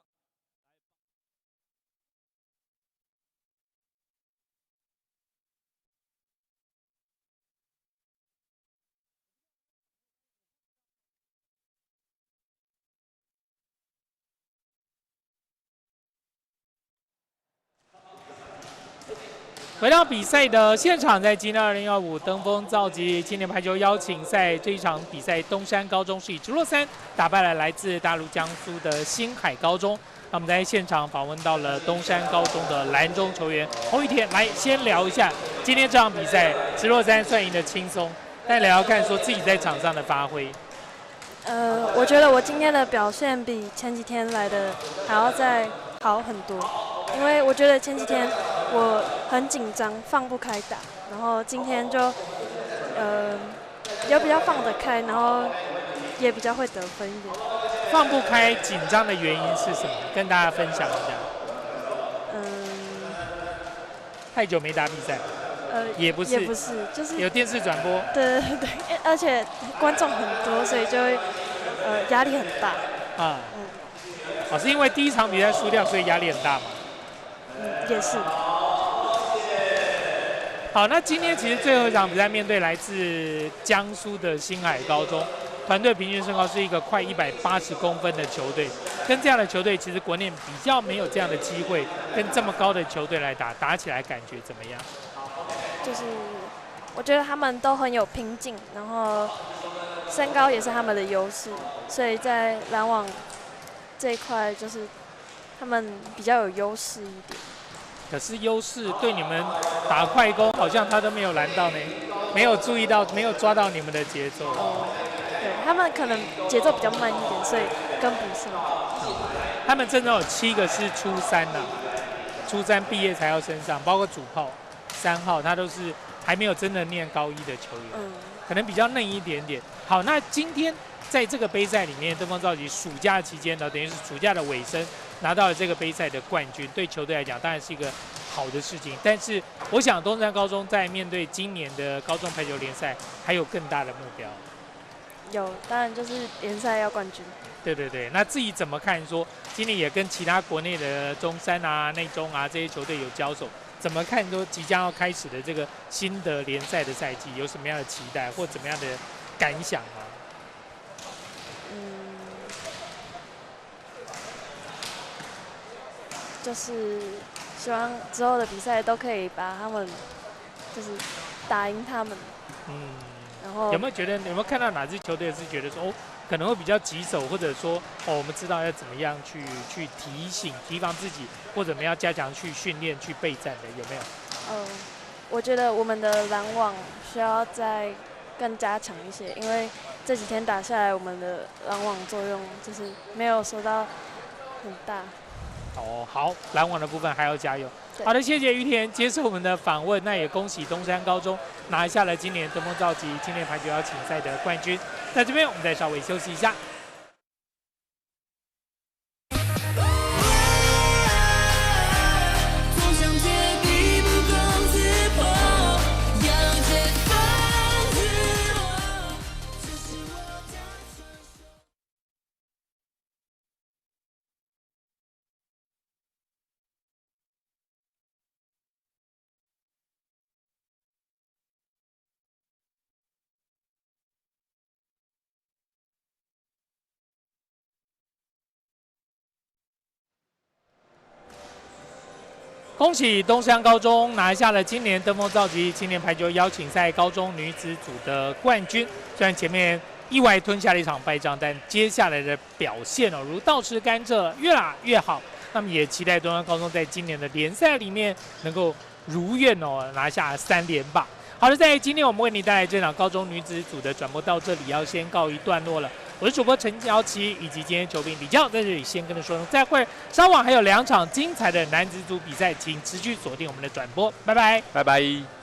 回到比赛的现场，在今年2015登峰造极青年排球邀请赛这一场比赛，东山高中是以直落3打败了来自大陆江苏的星海高中。那我们在现场访问到了东山高中的蓝中球员侯宇田，来先聊一下今天这场比赛，直落3算赢得轻松，但聊聊看说自己在场上的发挥。我觉得我今天的表现比前几天来的还要再好很多，因为我觉得前几天我很紧张，放不开打，然后今天就比较放得开，然后也比较会得分一点。放不开紧张的原因是什么？跟大家分享一下。太久没打比赛。也不是，就是有电视转播。对，而且观众很多，所以就会压力很大。啊。是因为第一场比赛输掉，所以压力很大嘛？也是。好，那今天其实最后一场比赛面对来自江苏的星海高中，团队平均身高是一个快180公分的球队，跟这样的球队其实国内比较没有这样的机会，跟这么高的球队来打起来感觉怎么样？就是我觉得他们都很有拼劲，然后身高也是他们的优势，所以在拦网这一块就是他们比较有优势一点。可是优势对你们打快攻，好像他都没有拦到呢，没有注意到，没有抓到你们的节奏。对，他们可能节奏比较慢一点，所以跟不上。他们真的有7个是初3呐，初3毕业才要升上，包括主炮3号，他都是还没有真的念高1的球员，可能比较嫩一点点。好，那今天在这个杯赛里面，登峰造极暑假期间呢，等于是暑假的尾声，拿到了这个杯赛的冠军，对球队来讲当然是一个好的事情。但是我想东山高中在面对今年的高中排球联赛，还有更大的目标。有，当然就是联赛要冠军。对，那自己怎么看说今年也跟其他国内的中山啊、内中啊这些球队有交手？怎么看说即将要开始的这个新的联赛的赛季，有什么样的期待或怎么样的感想吗？就是希望之后的比赛都可以把他们就是打赢他们。然后有没有看到哪支球队是觉得说可能会比较棘手，或者说我们知道要怎么样去提防自己，或者我们要加强去训练去备战的，有没有？我觉得我们的拦网需要再更加强一些，因为这几天打下来，我们的拦网作用就是没有收到很大。好，拦网的部分还要加油。好的，谢谢于田接受我们的访问，那也恭喜东山高中拿下了今年登峰造极青年排球邀请赛的冠军。在这边我们再稍微休息一下。恭喜东山高中拿下了今年登峰造极青年排球邀请赛高中女子组的冠军。虽然前面意外吞下了一场败仗，但接下来的表现如倒吃甘蔗，越打越好。那么也期待东山高中在今年的联赛里面能够如愿拿下3连霸。好的，在今天我们为您带来这场高中女子组的转播到这里要先告一段落了。我是主播陈瑶琪，以及今天球评李教在这里先跟着说声再会。稍晚还有2场精彩的男子组比赛，请持续锁定我们的转播，拜拜，拜拜。